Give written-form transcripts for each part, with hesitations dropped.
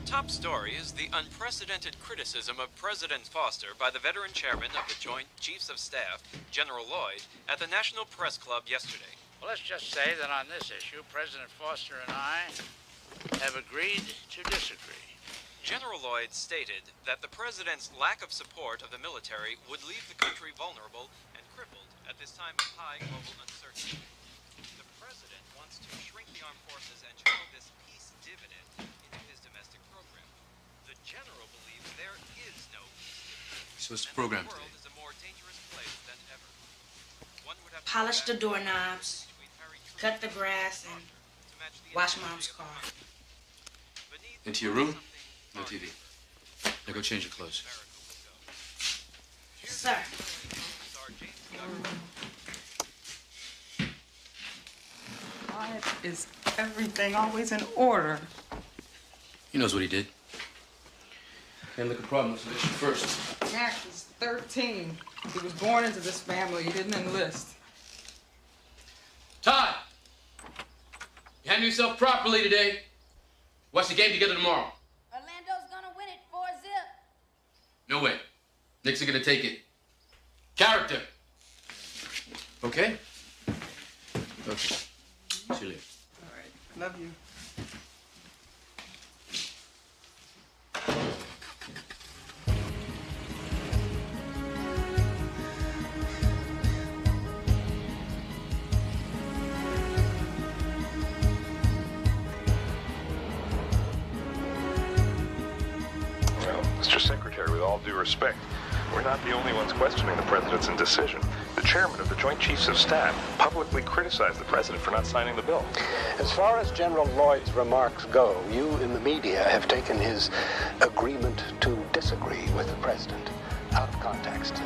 top story is the unprecedented criticism of President Foster by the veteran chairman of the Joint Chiefs of Staff, General Lloyd, at the National Press Club yesterday. Well, let's just say that on this issue, President Foster and I have agreed to disagree. General Lloyd stated that the president's lack of support of the military would leave the country vulnerable and crippled at this time of high global uncertainty. The president wants to shrink the armed forces and channel this peace dividend into his domestic program. The general believes there is no peace dividend. So what's the program the today? world is a more dangerous place than ever. One would have to Polish the doorknobs, cut the grass, and wash Mom's car. Into your room? No TV. Now go change your clothes. Sir. Why is everything always in order? He knows what he did. Can't look a problem unless you issue first. Max is 13. He was born into this family. He didn't enlist. Todd! You handle yourself properly today. Watch the game together tomorrow. Orlando's gonna win it 4-0. No way. Knicks are gonna take it. Character. Okay? Okay. See you later. All right. Love you. Mr. Secretary, with all due respect, we're not the only ones questioning the president's indecision. The chairman of the Joint Chiefs of Staff publicly criticized the president for not signing the bill. As far as General Lloyd's remarks go, you in the media have taken his agreement to disagree with the president out of context.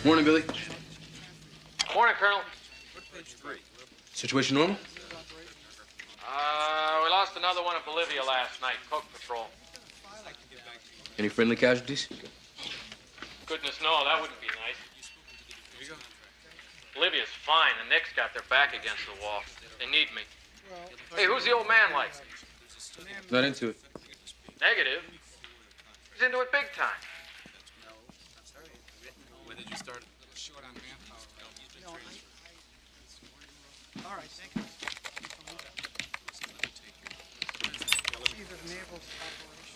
Morning, Billy. Morning, Colonel. Situation normal? We lost another one at Bolivia last night, Coke Patrol. Any friendly casualties? Goodness, no, that wouldn't be nice. Bolivia's fine. The Knicks got their back against the wall. They need me. Hey, who's the old man like? Not into it. Negative. He's into it big time. When did you start? Short on manpower. All right, thank you.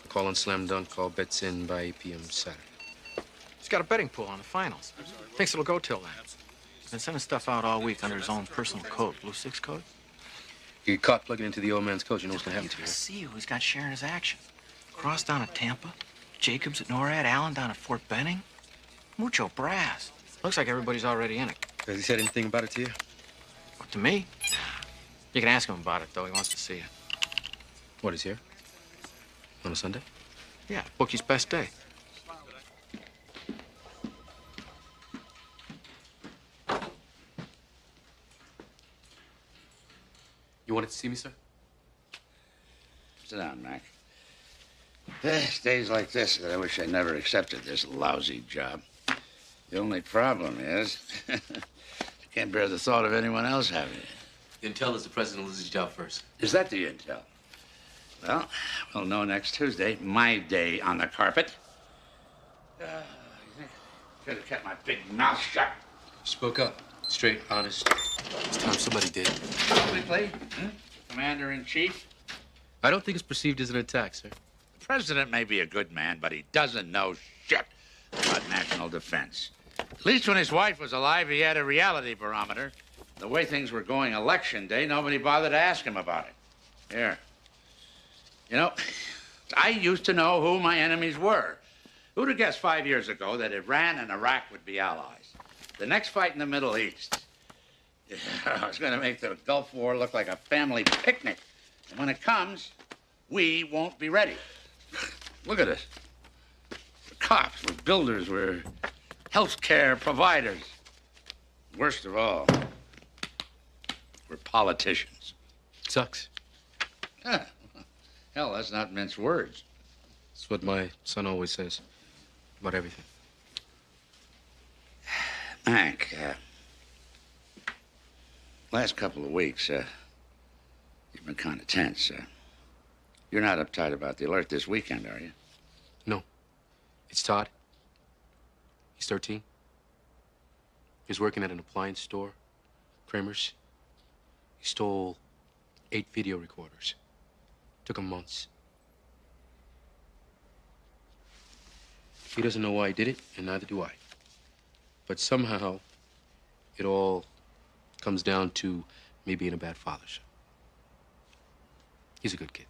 Call on Slam Dunk. Call bets in by 8 p.m. Saturday. He's got a betting pool on the finals. Thinks it'll go till then. Been sending stuff out all week under his own personal code. Blue 6 code? You get caught plugging into the old man's coach, you know what's gonna happen to you. You see who he's got sharing his action. Cross down at Tampa, Jacobs at NORAD, Allen down at Fort Benning. Mucho brass. Looks like everybody's already in it. Has he said anything about it to you? What, to me? You can ask him about it, though. He wants to see you. What, he's here? On a Sunday? Yeah, bookie's best day. You wanted to see me, sir? Sit down, Mac. It's days like this that I wish I never accepted this lousy job. The only problem is, I can't bear the thought of anyone else having it. The intel is the president will lose his job first. Is that the intel? Well, we'll know next Tuesday. My day on the carpet. You think I could have kept my big mouth shut? Spoke up. Straight, honest. It's time somebody did. Publicly? Commander-in-Chief? I don't think it's perceived as an attack, sir. The president may be a good man, but he doesn't know shit about national defense. At least when his wife was alive, he had a reality barometer. The way things were going election day, nobody bothered to ask him about it. Here. You know, I used to know who my enemies were. Who'd have guessed 5 years ago that Iran and Iraq would be allies? The next fight in the Middle East. It's going to make the Gulf War look like a family picnic. And when it comes, we won't be ready. Look at us. We're cops, we're builders, we're healthcare providers. Worst of all, we're politicians. Sucks. Huh. Hell, that's not mince words. That's what my son always says about everything. Hank, last couple of weeks, you've been kind of tense. You're not uptight about the alert this weekend, are you? No. It's Todd. He's 13. He's working at an appliance store, Kramer's. He stole 8 video recorders. Took him months. He doesn't know why he did it, and neither do I. But somehow, it all comes down to me being a bad father. So. He's a good kid.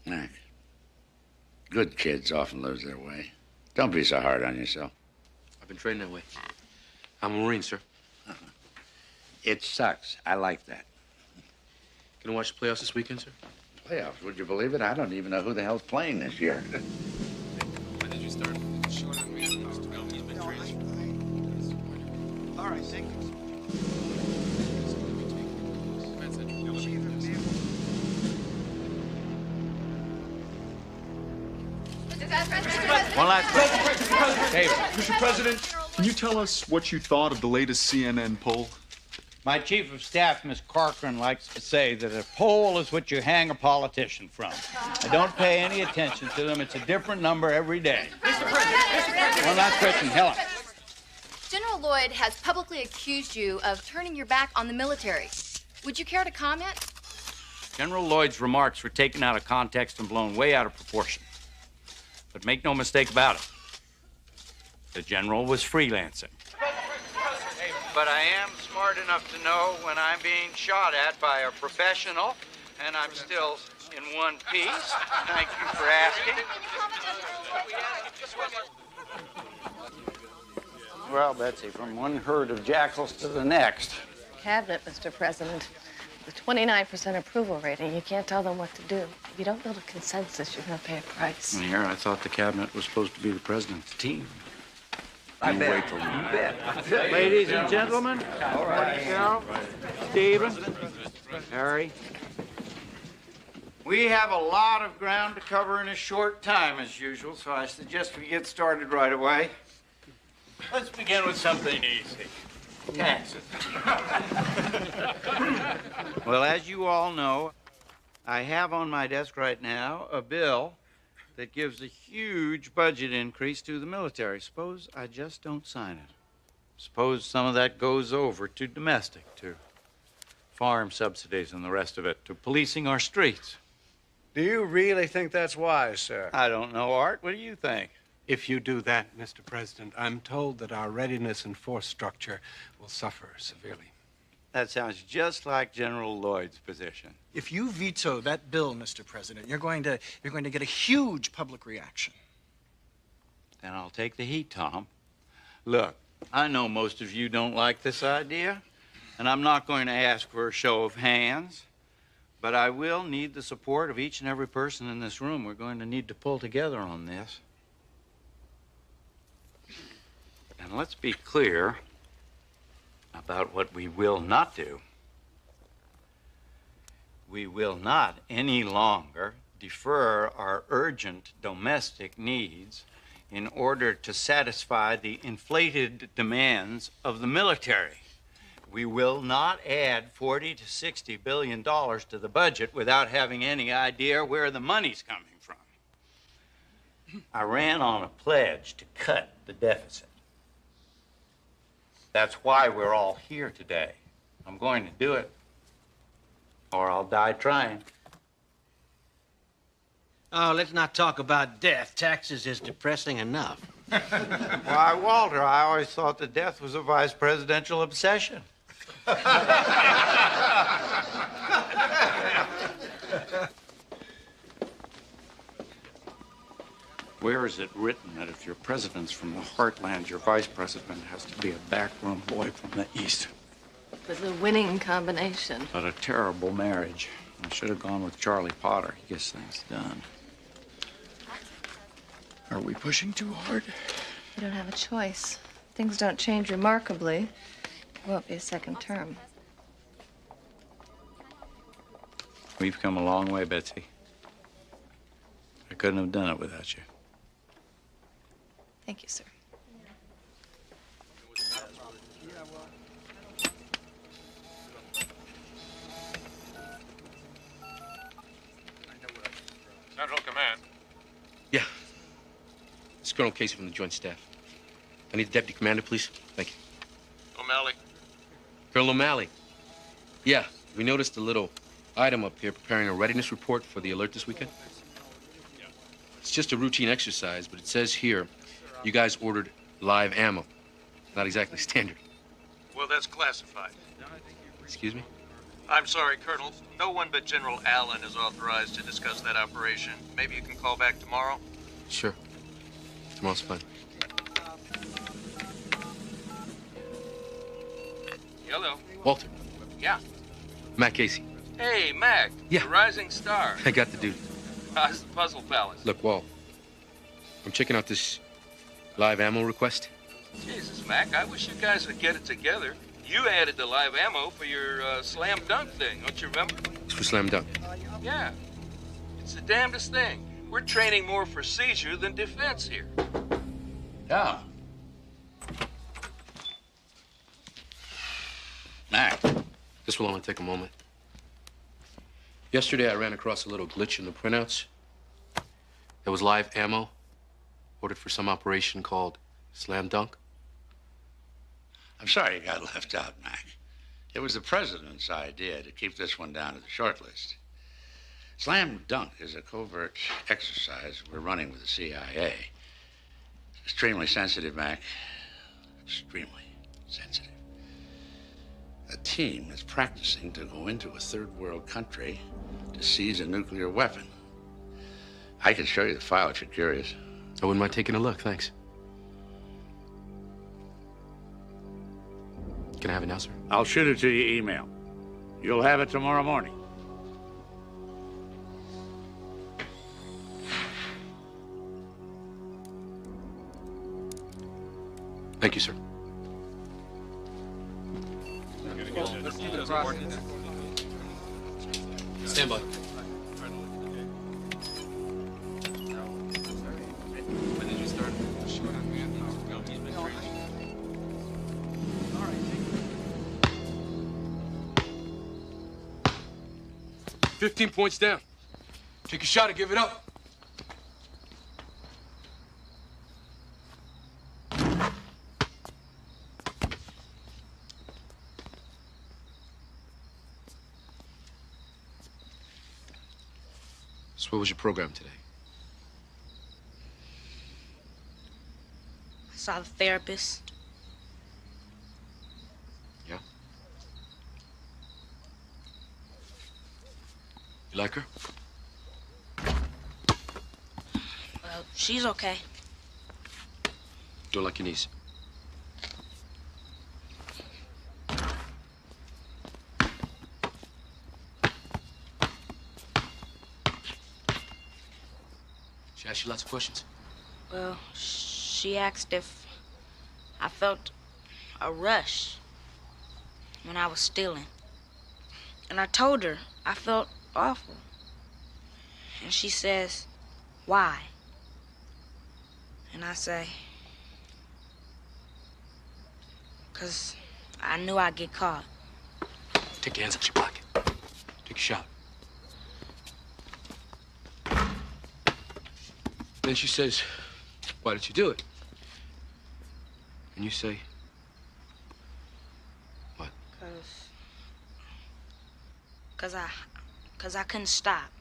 Mac, good kids often lose their way. Don't be so hard on yourself. I've been trained that way. I'm a Marine, sir. It sucks. I like that. Gonna watch the playoffs this weekend, sir? Playoffs? Would you believe it? I don't even know who the hell's playing this year. When did you start short on manpower? He's been transferred. All right, thank you. One last question. Mr. President, can you tell us what you thought of the latest CNN poll? My chief of staff, Miss Corcoran, likes to say that a poll is what you hang a politician from. I don't pay any attention to them. It's a different number every day. Mr. President. One last question, Helen. General Lloyd has publicly accused you of turning your back on the military. Would you care to comment? General Lloyd's remarks were taken out of context and blown way out of proportion. But make no mistake about it, the general was freelancing. But I am smart enough to know when I'm being shot at by a professional, and I'm still in one piece. Thank you for asking. Well, Betsy, from one herd of jackals to the next. Cabinet, Mr. President. The 29% approval rating, you can't tell them what to do. If you don't build a consensus, you're going to pay a price. And here, I thought the cabinet was supposed to be the president's team. I bet. Wait till you bet. Ladies and gentlemen, all right, Carol, Stephen, Harry. We have a lot of ground to cover in a short time, as usual, so I suggest we get started right away. Let's begin with something easy. Taxes. Well, as you all know, I have on my desk right now a bill that gives a huge budget increase to the military. Suppose I just don't sign it. Suppose some of that goes over to domestic, to farm subsidies and the rest of it, to policing our streets. Do you really think that's wise, sir? I don't know, Art. What do you think? If you do that, Mr. President, I'm told that our readiness and force structure will suffer severely. That sounds just like General Lloyd's position. If you veto that bill, Mr. President, you're going to get a huge public reaction. Then I'll take the heat, Tom. Look, I know most of you don't like this idea, and I'm not going to ask for a show of hands, but I will need the support of each and every person in this room. We're going to need to pull together on this. And let's be clear about what we will not do. We will not any longer defer our urgent domestic needs in order to satisfy the inflated demands of the military. We will not add $40 to $60 billion to the budget without having any idea where the money's coming from. I ran on a pledge to cut the deficit. That's why we're all here today. I'm going to do it, or I'll die trying. Oh, let's not talk about death. Taxes is depressing enough. Why, Walter, I always thought that death was a vice presidential obsession. Where is it written that if your president's from the heartland, your vice president has to be a backroom boy from the east? It was a winning combination. But a terrible marriage. I should have gone with Charlie Potter. He gets things done. Are we pushing too hard? You don't have a choice. Things don't change remarkably. It won't be a second term. We've come a long way, Betsy. I couldn't have done it without you. Thank you, sir. Central Command. Yeah. It's Colonel Casey from the Joint Staff. I need the Deputy Commander, please. Thank you. O'Malley. Colonel O'Malley. Yeah, we noticed a little item up here preparing a readiness report for the alert this weekend. It's just a routine exercise, but it says here you guys ordered live ammo. Not exactly standard. Well, that's classified. Excuse me? I'm sorry, Colonel. No one but General Allen is authorized to discuss that operation. Maybe you can call back tomorrow? Sure. Tomorrow's fine. Hello. Walter. Yeah. Matt Casey. Hey, Mac. Yeah. The Rising Star. I got the dude. How's the Puzzle Palace? Look, Walt. I'm checking out this live ammo request. Jesus, Mac, I wish you guys would get it together. You added the live ammo for your slam dunk thing, don't you remember? It's for slam dunk. Yeah. It's the damnedest thing. We're training more for seizure than defense here. Yeah. Mac. This will only take a moment. Yesterday, I ran across a little glitch in the printouts. There was live ammo ordered for some operation called Slam Dunk. I'm sorry you got left out, Mac. It was the president's idea to keep this one down to the short list. Slam Dunk is a covert exercise we're running with the CIA. Extremely sensitive, Mac. Extremely sensitive. A team is practicing to go into a third world country to seize a nuclear weapon. I can show you the file if you're curious. I wouldn't mind taking a look, thanks. Can I have it now, sir? I'll shoot it to your email. You'll have it tomorrow morning. Thank you, sir. Stand by. When did you start? Short on me. No, he's been training. All right. 15 points down. Take a shot and give it up. So what was your program today? I saw the therapist. Yeah? You like her? Well, she's okay. Don't like your knees. She asked you lots of questions. Well, she asked if I felt a rush when I was stealing. And I told her I felt awful. And she says, why? And I say, 'cause I knew I'd get caught. Take your hands out your pocket. Take a shot. Then she says, why did you do it? And you say, what? 'Cause I couldn't stop.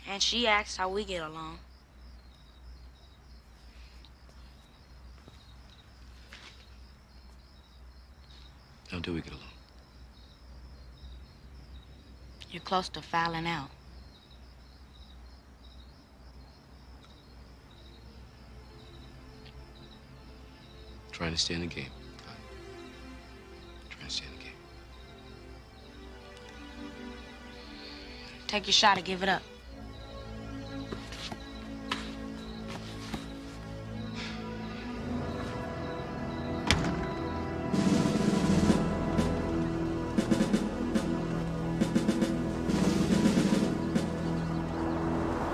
And she asked how we get along. How do we get along? You're close to fouling out. Trying to stay in the game. Trying to stay in the game. Take your shot or give it up.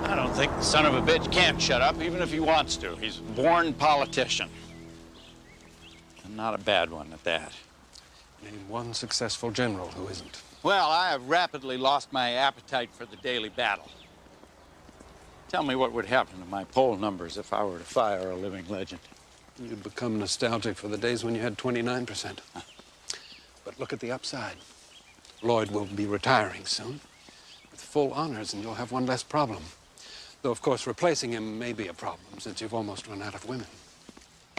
I don't think the son of a bitch can't shut up, even if he wants to. He's a born politician. And not a bad one at that. Name one successful general who isn't. Well, I have rapidly lost my appetite for the daily battle. Tell me what would happen to my poll numbers if I were to fire a living legend. You'd become nostalgic for the days when you had 29%. But look at the upside. Lloyd will be retiring soon with full honors, and you'll have one less problem. Though, of course, replacing him may be a problem, since you've almost run out of women.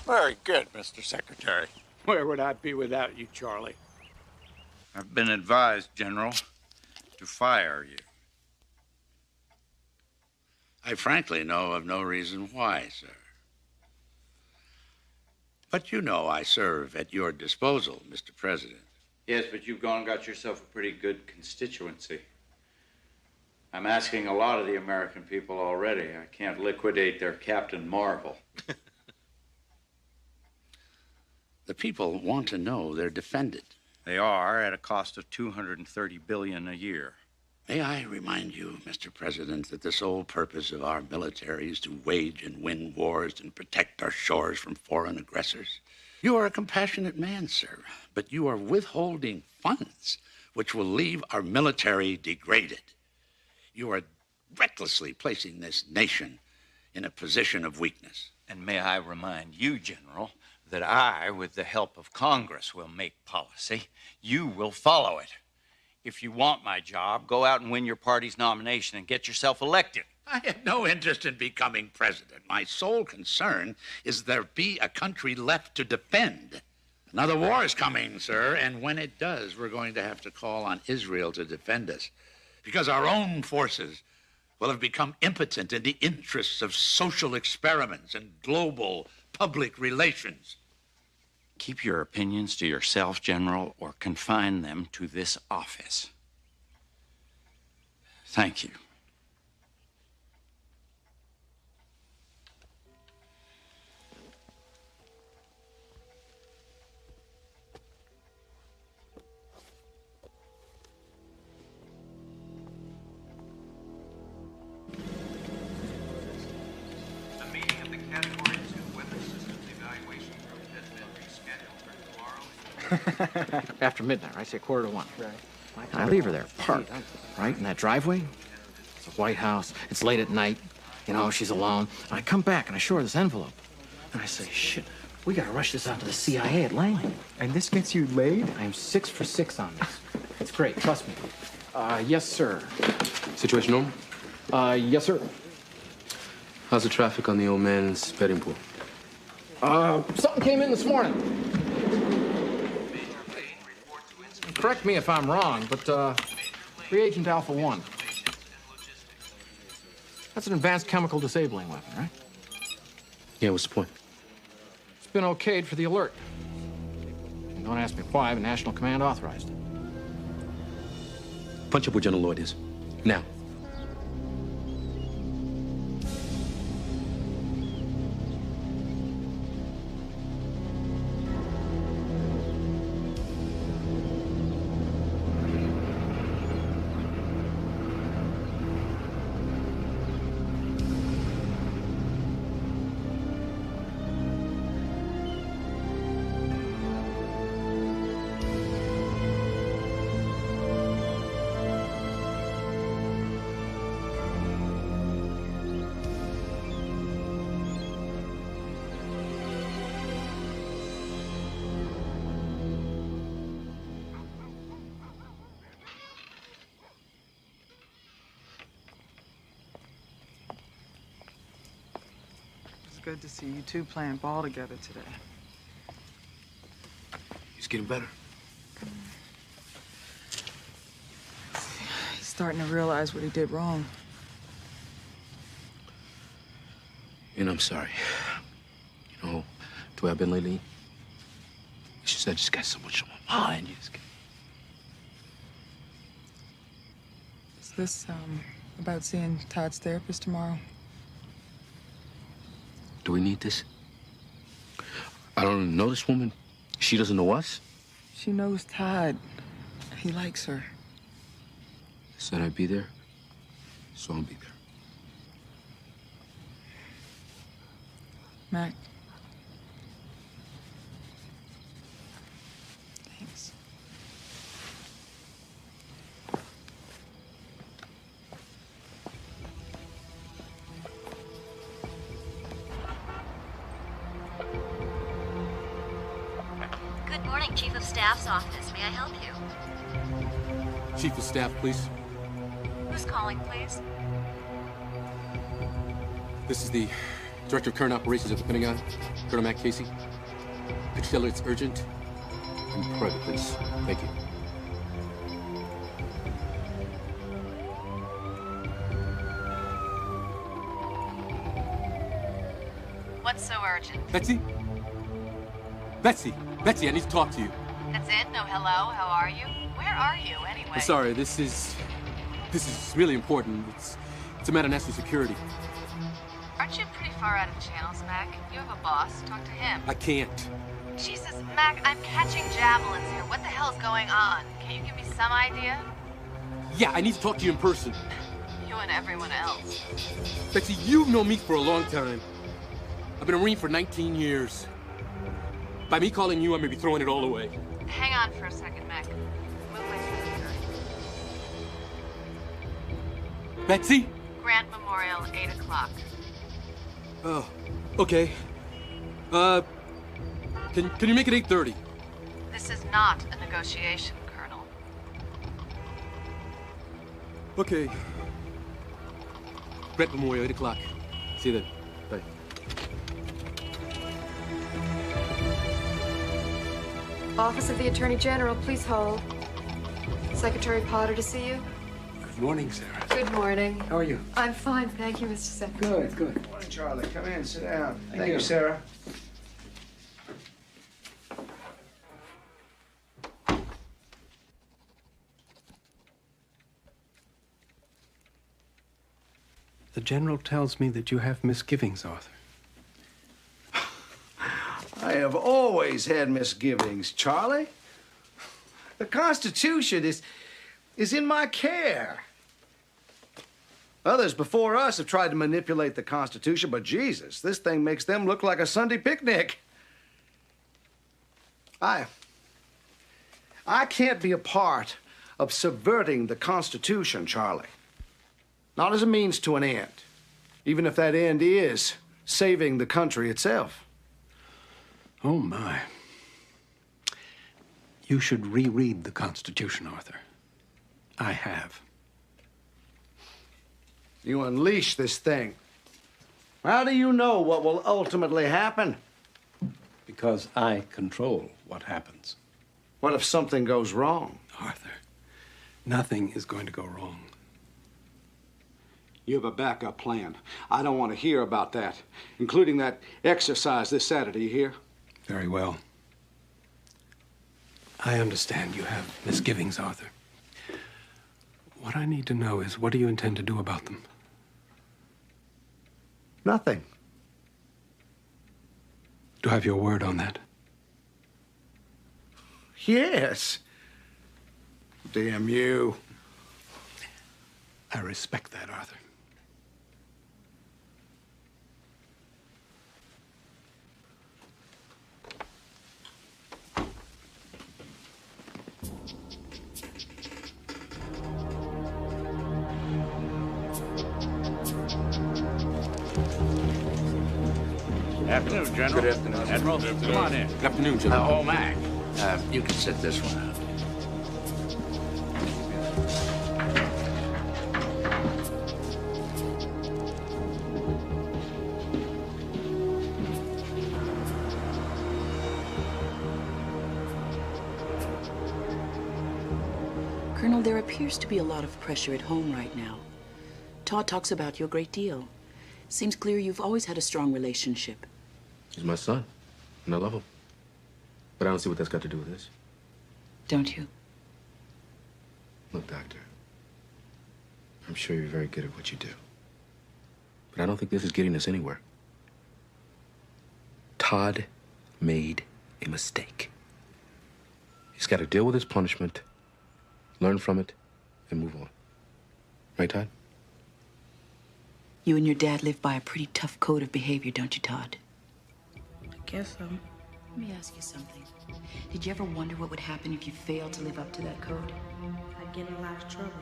Very good, Mr. Secretary. Where would I be without you, Charlie? I've been advised, General, to fire you. I frankly know of no reason why, sir. But you know I serve at your disposal, Mr. President. Yes, but you've gone and got yourself a pretty good constituency. I'm asking a lot of the American people already. I can't liquidate their Captain Marvel. The people want to know they're defended. They are, at a cost of $230 billion a year. May I remind you, Mr. President, that the sole purpose of our military is to wage and win wars and protect our shores from foreign aggressors? You are a compassionate man, sir, but you are withholding funds which will leave our military degraded. You are recklessly placing this nation in a position of weakness. And may I remind you, General, that I, with the help of Congress, will make policy. You will follow it. If you want my job, go out and win your party's nomination and get yourself elected. I have no interest in becoming president. My sole concern is there be a country left to defend. Another war is coming, sir, and when it does, we're going to have to call on Israel to defend us, because our own forces will have become impotent in the interests of social experiments and global public relations. Keep your opinions to yourself, General, or confine them to this office. Thank you. The meeting of the Category 2 Weather Systems Evaluation Group has been rescheduled for tomorrow. After midnight, right? Say 1:45. Right. And I leave her there, parked, right, in that driveway. It's a White House. It's late at night. You know, she's alone. And I come back and I show her this envelope. And I say, shit, we gotta rush this out to the CIA at Langley. And this gets you laid? I am 6 for 6 on this. It's great, trust me. Yes, sir. Situation normal? Yes, sir. How's the traffic on the old man's betting pool? Something came in this morning. Correct me if I'm wrong, but reagent Alpha 1. That's an advanced chemical disabling weapon, right? Yeah, what's the point? It's been okayed for the alert. And don't ask me why, but National Command authorized it. Punch up where General Lloyd is. Now. Good to see you two playing ball together today. He's getting better. starting to realize what he did wrong. And I'm sorry. You know, the way I've been lately, it's just I just got so much on my mind. You just Is this, about seeing Todd's therapist tomorrow? Do we need this? I don't even know this woman. She doesn't know us. She knows Todd. He likes her. Said I'd be there, so I'll be there. Mac. Thanks. Good morning, Chief of Staff's office. May I help you? Chief of Staff, please. Who's calling, please? This is the Director of Current Operations at the Pentagon, Colonel Matt Casey. Could you tell her it's urgent? And private, please. Thank you. What's so urgent? Betsy? Betsy! Betsy, I need to talk to you. That's it? No hello? How are you? Where are you, anyway? I'm sorry, this is really important. It's a matter of national security. Aren't you pretty far out of channels, Mac? You have a boss. Talk to him. I can't. Jesus, Mac, I'm catching javelins here. What the hell's going on? Can you give me some idea? Yeah, I need to talk to you in person. You and everyone else. Betsy, you've known me for a long time. I've been a Marine for 19 years. By me calling you, I may be throwing it all away. Hang on for a second, Mac. Move my computer. Betsy? Grant Memorial, 8 o'clock. Oh, okay. Can you make it 8:30? This is not a negotiation, Colonel. Okay. Grant Memorial, 8 o'clock. See you then. Bye. Office of the Attorney General, please hold. Secretary Potter to see you. Good morning, Sarah. Good morning. How are you? I'm fine, thank you, Mr. Secretary. Good. Good morning, Charlie. Come in, sit down. Thank you. Sarah. The General tells me that you have misgivings, Arthur. I have always had misgivings, Charlie. The Constitution is in my care. Others before us have tried to manipulate the Constitution, but Jesus, this thing makes them look like a Sunday picnic. I can't be a part of subverting the Constitution, Charlie. Not as a means to an end, even if that end is saving the country itself. Oh, my. You should reread the Constitution, Arthur. I have. You unleash this thing. How do you know what will ultimately happen? Because I control what happens. What if something goes wrong? Arthur, nothing is going to go wrong. You have a backup plan. I don't want to hear about that, including that exercise this Saturday, you hear? Very well. I understand you have misgivings, Arthur. What I need to know is, what do you intend to do about them? Nothing. Do I have your word on that? Yes. Damn you. I respect that, Arthur. Afternoon, General. Good afternoon. Admiral, come on in. Good afternoon, General. Oh, Mac, you can sit this one out. Colonel, there appears to be a lot of pressure at home right now. Todd talks about you a great deal. Seems clear you've always had a strong relationship. He's my son, and I love him. But I don't see what that's got to do with this. Don't you? Look, Doctor, I'm sure you're very good at what you do. But I don't think this is getting us anywhere. Todd made a mistake. He's got to deal with his punishment, learn from it, and move on. Right, Todd? You and your dad live by a pretty tough code of behavior, don't you, Todd? I guess so. Let me ask you something. Did you ever wonder what would happen if you failed to live up to that code? I'd get in a lot of trouble.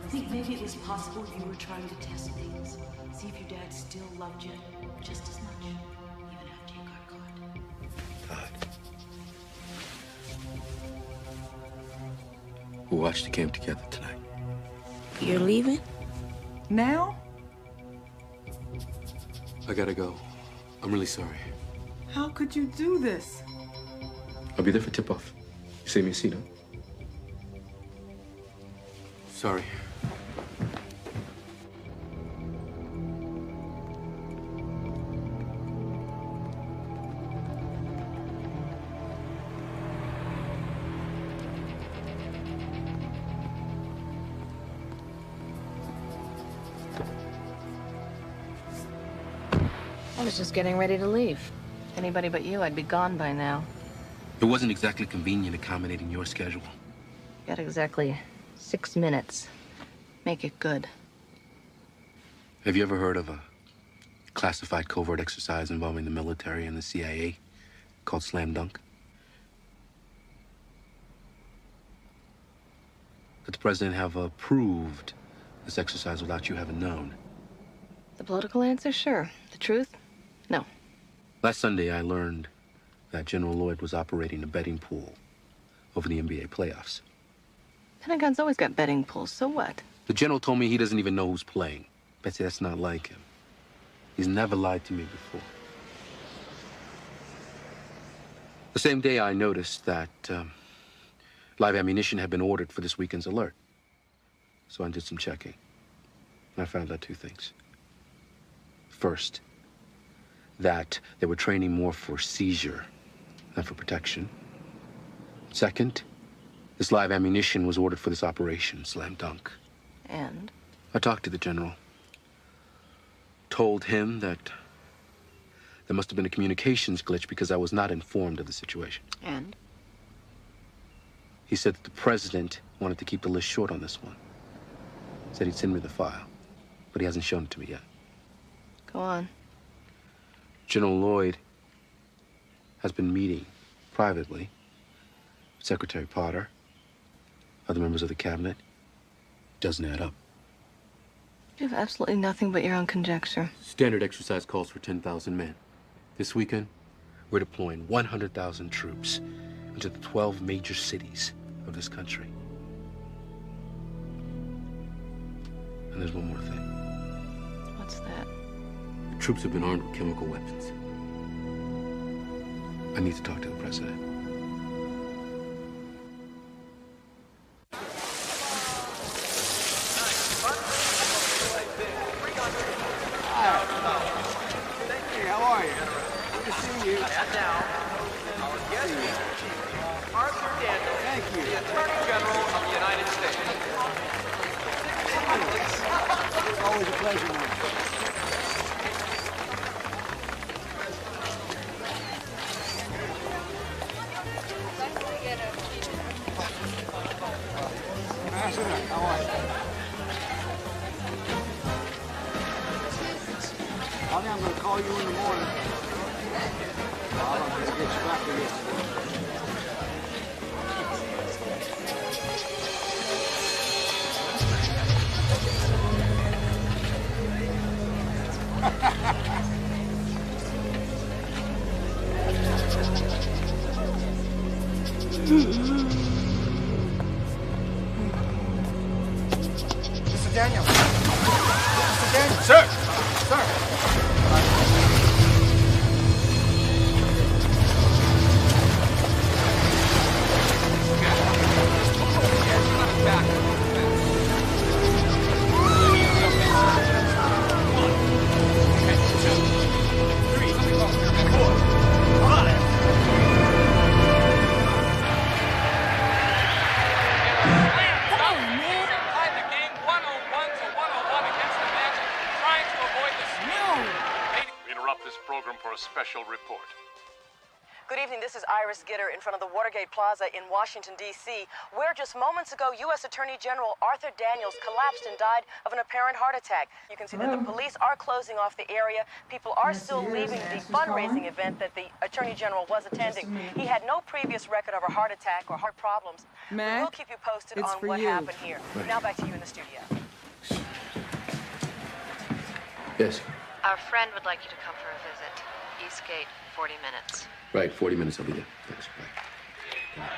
Think maybe it was possible you were trying to test things. See if your dad still loved you just as much, even after you got caught. Todd. We'll watch the game together tonight. You're leaving? Now? I gotta go. I'm really sorry. How could you do this? I'll be there for tip-off. You save me a seat, huh? Sorry. I was just getting ready to leave. Anybody but you, I'd be gone by now. It wasn't exactly convenient accommodating your schedule. Got exactly 6 minutes. Make it good. Have you ever heard of a classified covert exercise involving the military and the CIA called Slam Dunk? Could the president have approved this exercise without you having known? The political answer, sure. The truth, no. Last Sunday, I learned that General Lloyd was operating a betting pool over the NBA playoffs. Pentagon's always got betting pools, so what? The general told me he doesn't even know who's playing. Betsy, that's not like him. He's never lied to me before. The same day, I noticed that live ammunition had been ordered for this weekend's alert. So I did some checking. And I found out 2 things. First, that they were training more for seizure than for protection. Second, this live ammunition was ordered for this operation, Slam Dunk. And? I talked to the general. Told him that there must have been a communications glitch because I was not informed of the situation. And? He said that the president wanted to keep the list short on this one. Said he'd send me the file, but he hasn't shown it to me yet. Go on. General Lloyd has been meeting privately with Secretary Potter, other members of the cabinet. Doesn't add up. You have absolutely nothing but your own conjecture. Standard exercise calls for 10,000 men. This weekend, we're deploying 100,000 troops into the 12 major cities of this country. And there's one more thing. What's that? The troops have been armed with chemical weapons. I need to talk to the president. Hey, how are you? Good to see you. And now, our guest Arthur Daniels, Thank you. the Attorney General of the United States. It's always a pleasure, man. How are you? Honey, I'm going to call you in the morning. I'm going to get you back to Mr. Daniels. Mr. Daniels. Sir. Sir. Back. a special report. Good evening. This is Iris Gitter in front of the Watergate Plaza in Washington, D.C., where just moments ago, U.S. Attorney General Arthur Daniels collapsed and died of an apparent heart attack. You can see that the police are closing off the area. People are still leaving the fundraising event that the Attorney General was attending. He had no previous record of a heart attack or heart problems. Mac, we'll keep you posted it's on for what you. happened here. Now back to you in the studio. Yes. Our friend would like you to come for a visit. Eastgate, 40 minutes. Right, 40 minutes, I'll be there. Thanks. Bye.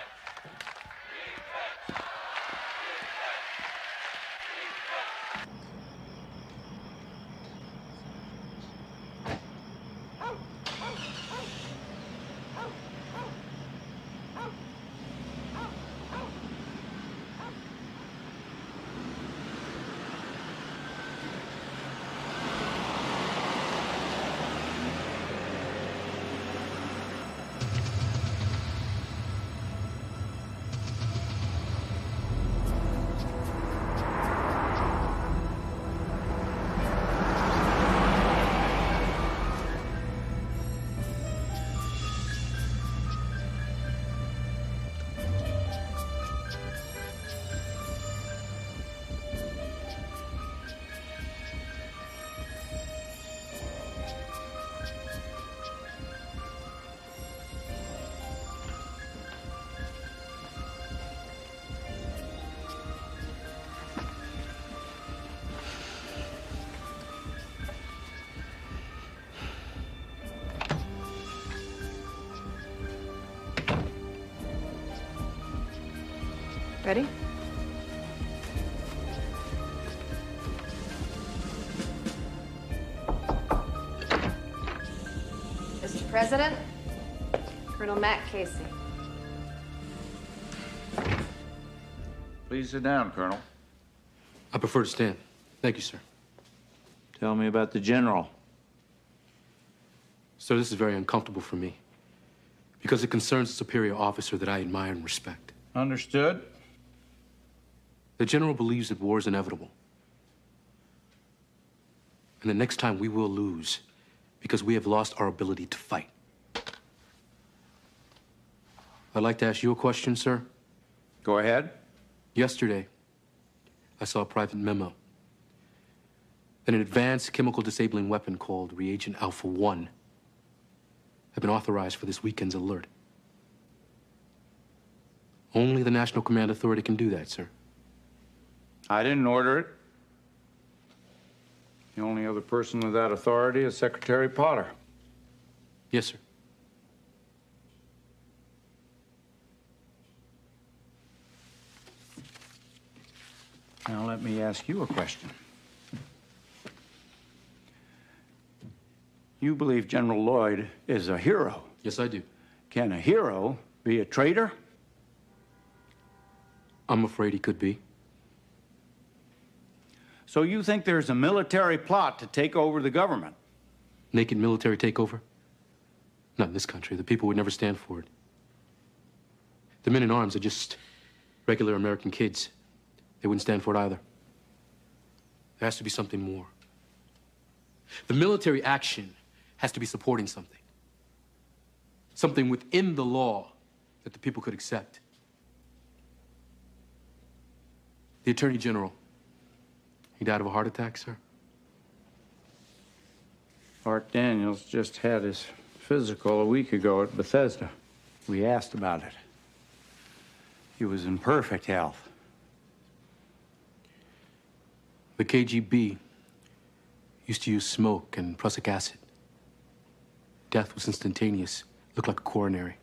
Ready? Mr. President, Colonel Matt Casey. Please sit down, Colonel. I prefer to stand. Thank you, sir. Tell me about the general. Sir, this is very uncomfortable for me because it concerns a superior officer that I admire and respect. Understood. The general believes that war is inevitable. And the next time we will lose because we have lost our ability to fight. I'd like to ask you a question, sir. Go ahead. Yesterday, I saw a private memo that an advanced chemical disabling weapon called Reagent Alpha 1 had been authorized for this weekend's alert. Only the National Command Authority can do that, sir. I didn't order it. The only other person with that authority is Secretary Potter. Yes, sir. Now let me ask you a question. You believe General Lloyd is a hero? Yes, I do. Can a hero be a traitor? I'm afraid he could be. So you think there's a military plot to take over the government? Naked military takeover? Not in this country. The people would never stand for it. The men in arms are just regular American kids. They wouldn't stand for it either. There has to be something more. The military action has to be supporting something. Something within the law that the people could accept. The Attorney General, he died of a heart attack, sir? Art Daniels just had his physical a week ago at Bethesda. We asked about it. He was in perfect health. The KGB used to use smoke and prussic acid. Death was instantaneous. Looked like a coronary.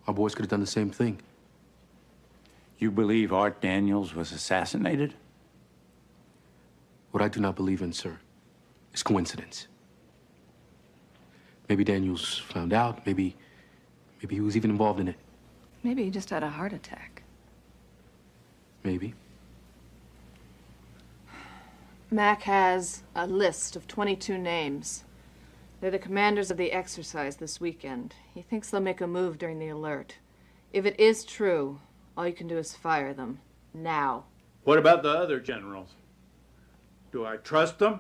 Our boys could have done the same thing. You believe Art Daniels was assassinated? What I do not believe in, sir, is coincidence. Maybe Daniels found out. Maybe he was even involved in it. Maybe he just had a heart attack. Maybe. Mac has a list of 22 names. They're the commanders of the exercise this weekend. He thinks they'll make a move during the alert. If it is true, all you can do is fire them. Now. What about the other generals? Do I trust them?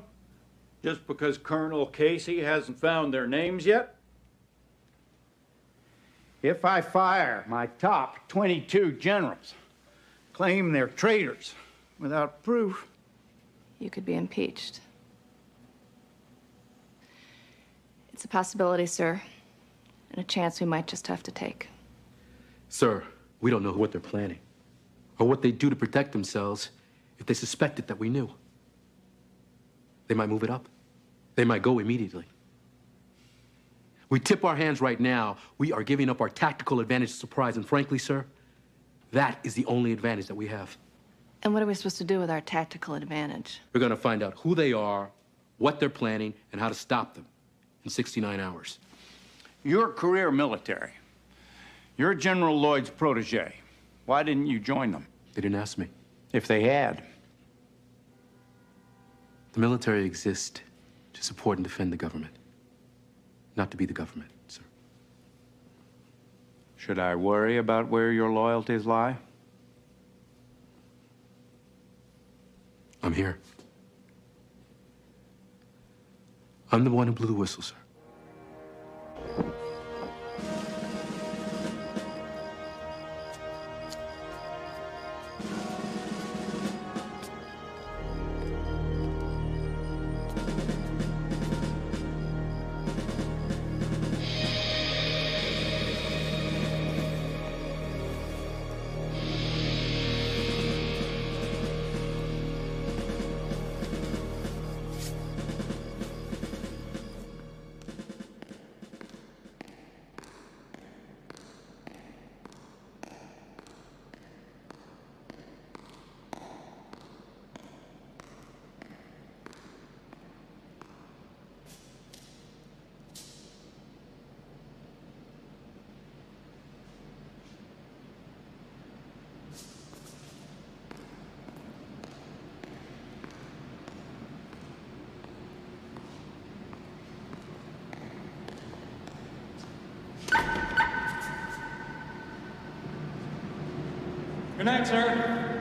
Just because Colonel Casey hasn't found their names yet? If I fire my top 22 generals, claim they're traitors without proof, You could be impeached. It's a possibility, sir, and a chance we might just have to take. Sir, we don't know what they're planning or what they'd do to protect themselves if they suspected that we knew. They might move it up. They might go immediately. We tip our hands right now, we are giving up our tactical advantage of surprise, and frankly, sir, that is the only advantage that we have. And what are we supposed to do with our tactical advantage? We're gonna find out who they are, what they're planning, and how to stop them in 69 hours. you're career military. You're General Lloyd's protege. Why didn't you join them? They didn't ask me. If they had. The military exists to support and defend the government, not to be the government, sir. Should I worry about where your loyalties lie? I'm here. I'm the one who blew the whistle, sir. Good night, sir.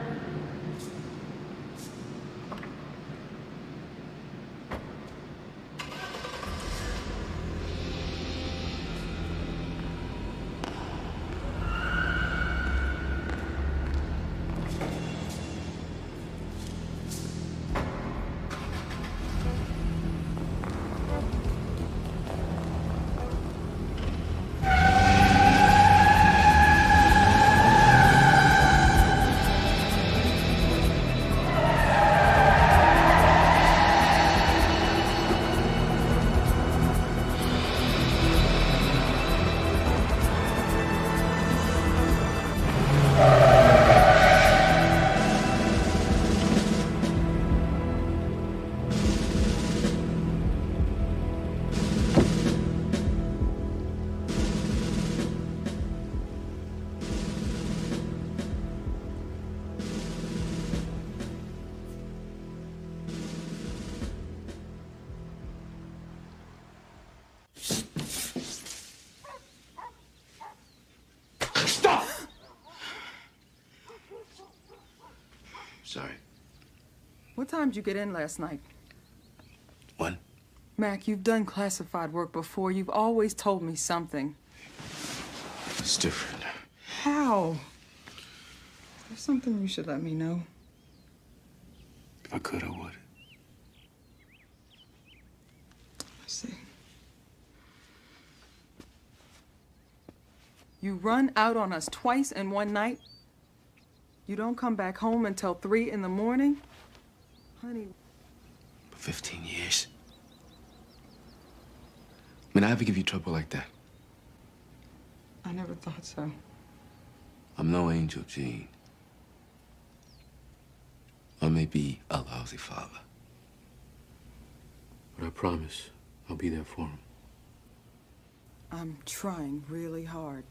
Sorry. What time did you get in last night? What? Mac, you've done classified work before. You've always told me something. It's different. How? There's something you should let me know. If I could, I would. I see. You run out on us twice in one night? You don't come back home until 3 in the morning? Honey. For 15 years. I mean, I ever give you trouble like that? I never thought so. I'm no angel, Gene. I may be a lousy father. But I promise I'll be there for him. I'm trying really hard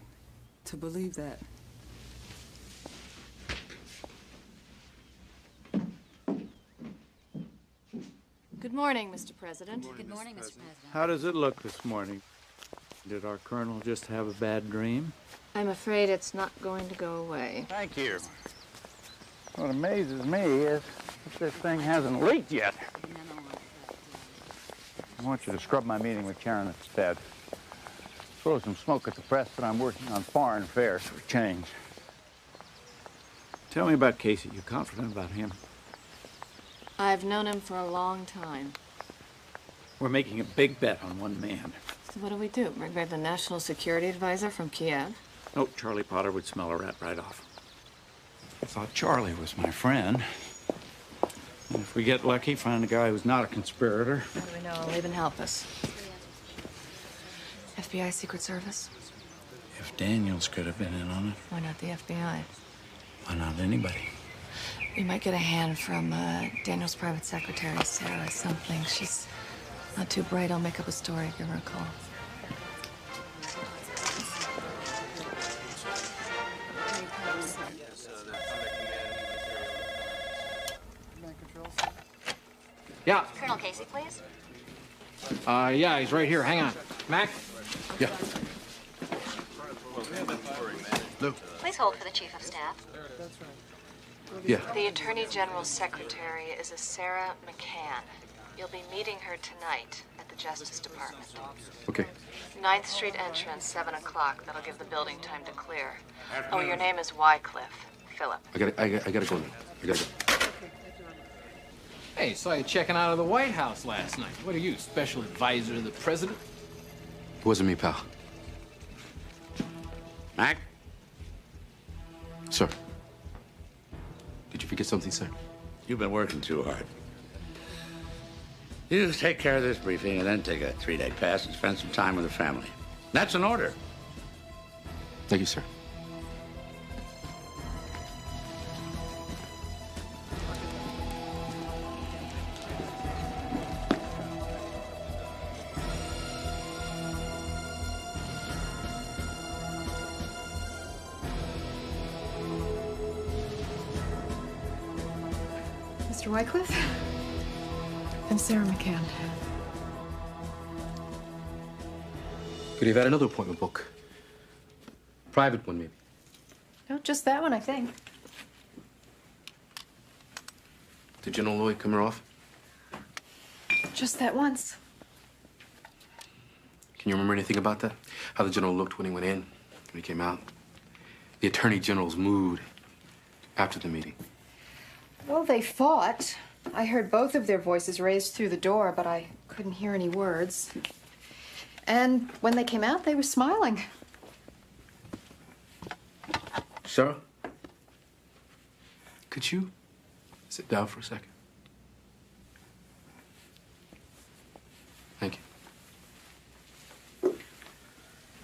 to believe that. Good morning, Mr. President. Good morning, Mr. President. How does it look this morning? Did our colonel just have a bad dream? I'm afraid it's not going to go away. Thank you. What amazes me is that this thing hasn't leaked yet. I want you to scrub my meeting with Karen instead. Throw some smoke at the press that I'm working on foreign affairs for a change. Tell me about Casey. You confident about him? I've known him for a long time. We're making a big bet on one man. So what do? Bring back the national security advisor from Kiev? No, Charlie Potter would smell a rat right off. I thought Charlie was my friend. And if we get lucky, find a guy who's not a conspirator. How do we know? He'll even help us. FBI Secret Service? If Daniels could have been in on it, Why not the FBI? why not anybody? We might get a hand from Daniel's private secretary, Sarah something. She's not too bright. I'll make up a story. Give her a call. Yeah. Colonel Casey, please. Yeah, he's right here. Hang on. Mac? Yeah. Lou? Please hold for the Chief of Staff. Yeah. The Attorney General's secretary is a Sarah McCann. You'll be meeting her tonight at the Justice Department. Okay. 9th Street entrance, 7 o'clock. That'll give the building time to clear. Oh, your name is Wycliffe. Philip. I gotta go now. I gotta go. Hey, saw you checking out of the White House last night. What are you, special advisor to the president? It wasn't me, pal. Mac? Sir. Did you forget something, sir? You've been working too hard. You just take care of this briefing and then take a 3-day pass and spend some time with the family. That's an order. Thank you, sir. Mr. Wycliffe? And Sarah McCann. Could you have had another appointment book? Private one, maybe. No, just that one, I think. Did General Lloyd come her off? Just that once. Can you remember anything about that? How the general looked when he went in, when he came out? The Attorney General's mood after the meeting. Well, they fought. I heard both of their voices raised through the door, but I couldn't hear any words. And when they came out, they were smiling. Sarah? Could you sit down for a second? Thank you.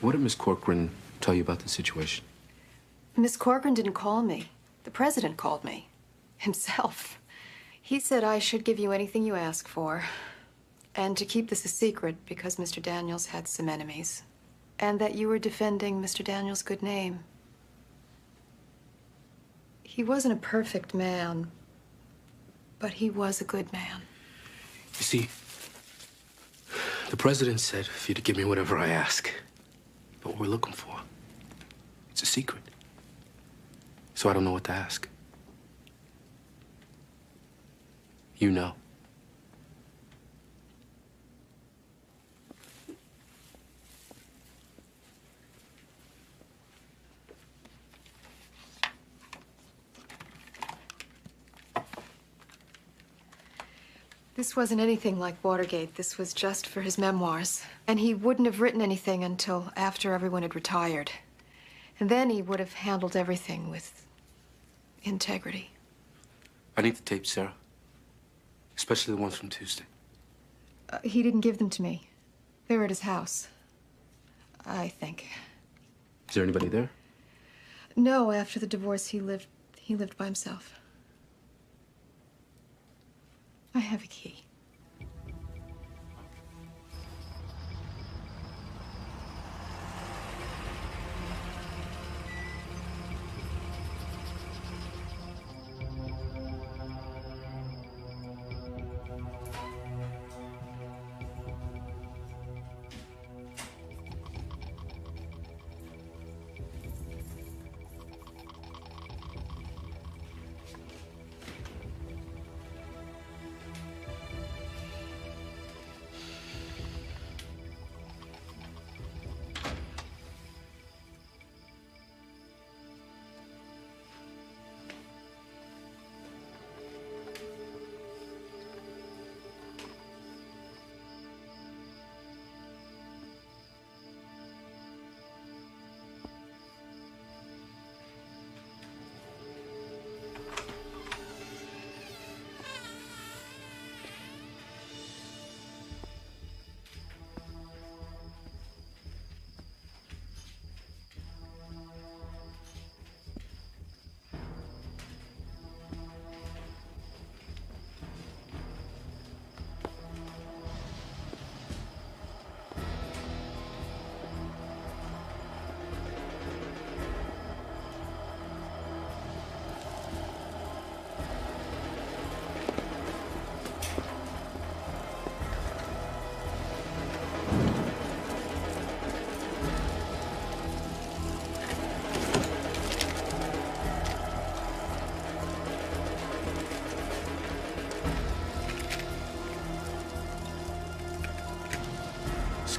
What did Miss Corcoran tell you about the situation? Miss Corcoran didn't call me. The president called me. Himself. He said I should give you anything you ask for, and to keep this a secret because Mr. Daniels had some enemies, and that you were defending Mr. Daniels' good name. He wasn't a perfect man, but he was a good man. You see, the president said for you to give me whatever I ask. But what we're looking for, it's a secret. So I don't know what to ask. You know. This wasn't anything like Watergate. This was just for his memoirs. And he wouldn't have written anything until after everyone had retired. And then he would have handled everything with integrity. I need the tapes, Sarah. Especially the ones from Tuesday. He didn't give them to me. They were at his house, I think. Is there anybody there? No, after the divorce, he lived by himself. I have a key.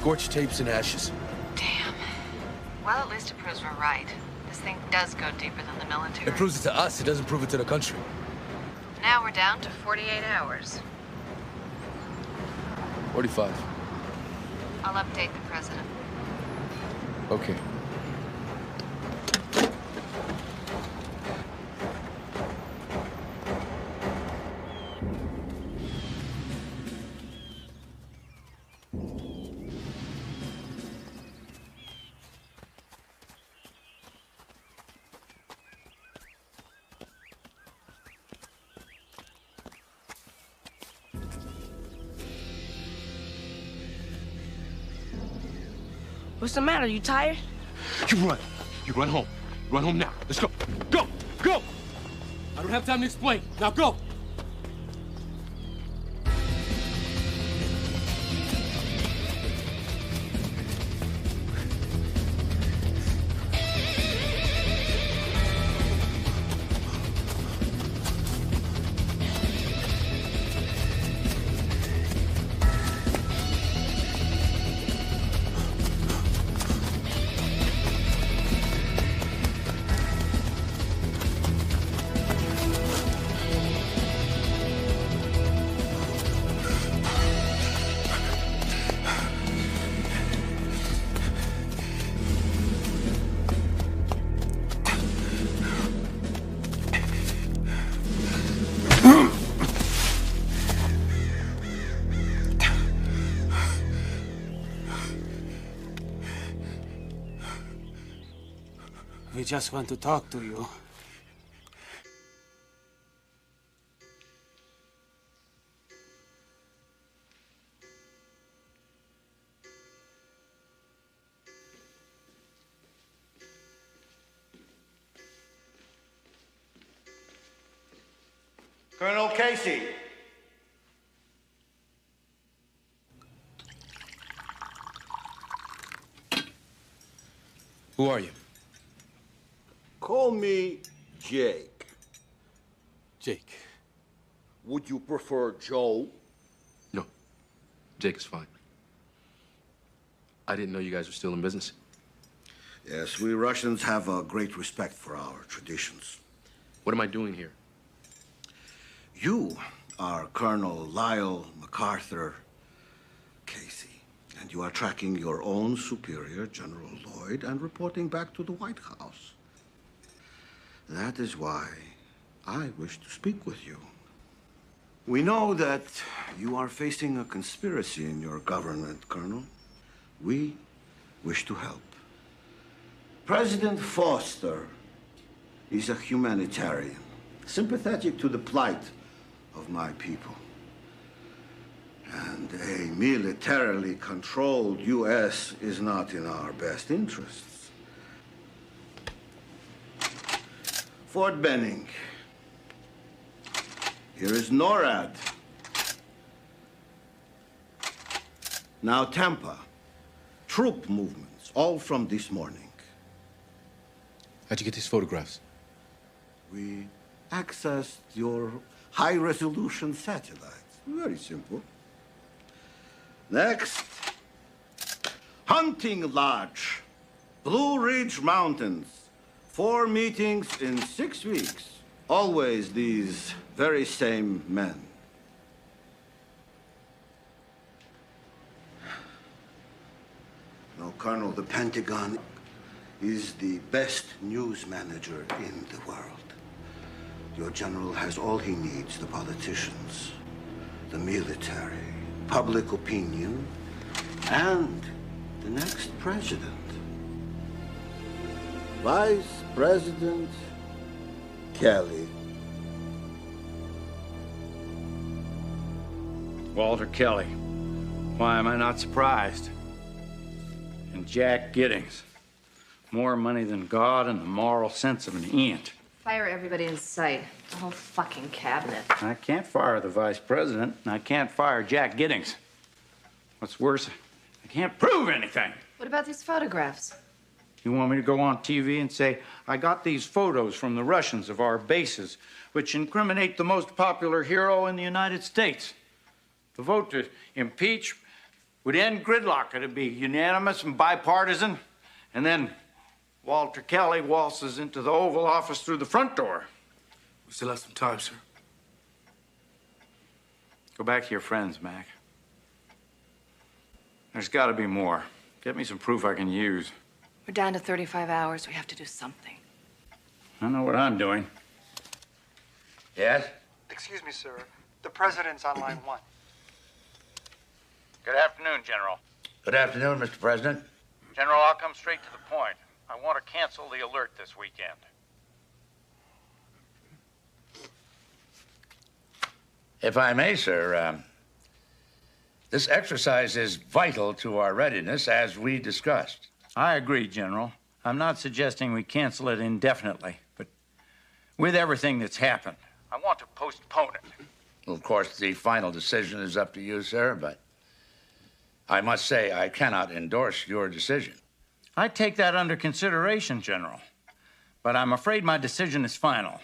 Scorched tapes and ashes. Damn. Well, at least it proves we're right. This thing does go deeper than the military. It proves it to us. It doesn't prove it to the country. Now we're down to 48 hours. 45. I'll update the president. Okay. What's the matter? You tired? You run. You run home. Run home now. Let's go. Go! Go! I don't have time to explain. Now go! We just want to talk to you. Colonel Casey. Who are you? Call me Jake. Jake. Would you prefer Joe? No. Jake is fine. I didn't know you guys were still in business. Yes, we Russians have a great respect for our traditions. What am I doing here? You are Colonel Lyle MacArthur Casey, and you are tracking your own superior, General Lloyd, and reporting back to the White House. That is why I wish to speak with you. We know that you are facing a conspiracy in your government, Colonel. We wish to help. President Foster is a humanitarian, sympathetic to the plight of my people. And a militarily controlled U.S. is not in our best interests. Fort Benning. Here is NORAD. Now Tampa. Troop movements, all from this morning. How'd you get these photographs? We accessed your high-resolution satellites. Very simple. Next, Hunting Lodge, Blue Ridge Mountains. 4 meetings in 6 weeks. Always these very same men. No, Colonel, the Pentagon is the best news manager in the world. Your general has all he needs: the politicians, the military, public opinion, and the next president. Vice President Kelly. Walter Kelly. Why am I not surprised? And Jack Giddings. More money than God and the moral sense of an ant. Fire everybody in sight. The whole fucking cabinet. I can't fire the vice president, and I can't fire Jack Giddings. What's worse, I can't prove anything. What about these photographs? You want me to go on TV and say, I got these photos from the Russians of our bases, which incriminate the most popular hero in the United States? The vote to impeach would end gridlock. It'd be unanimous and bipartisan. And then Walter Kelly waltzes into the Oval Office through the front door. We still have some time, sir. Go back to your friends, Mac. There's got to be more. Get me some proof I can use. We're down to 35 hours. We have to do something. I know what I'm doing. Yes? Excuse me, sir. The president's on line 1. Good afternoon, General. Good afternoon, Mr. President. General, I'll come straight to the point. I want to cancel the alert this weekend. If I may, sir, this exercise is vital to our readiness, as we discussed. I agree, General. I'm not suggesting we cancel it indefinitely, but with everything that's happened, I want to postpone it. Well, of course, the final decision is up to you, sir, but I must say I cannot endorse your decision. I take that under consideration, General, but I'm afraid my decision is final.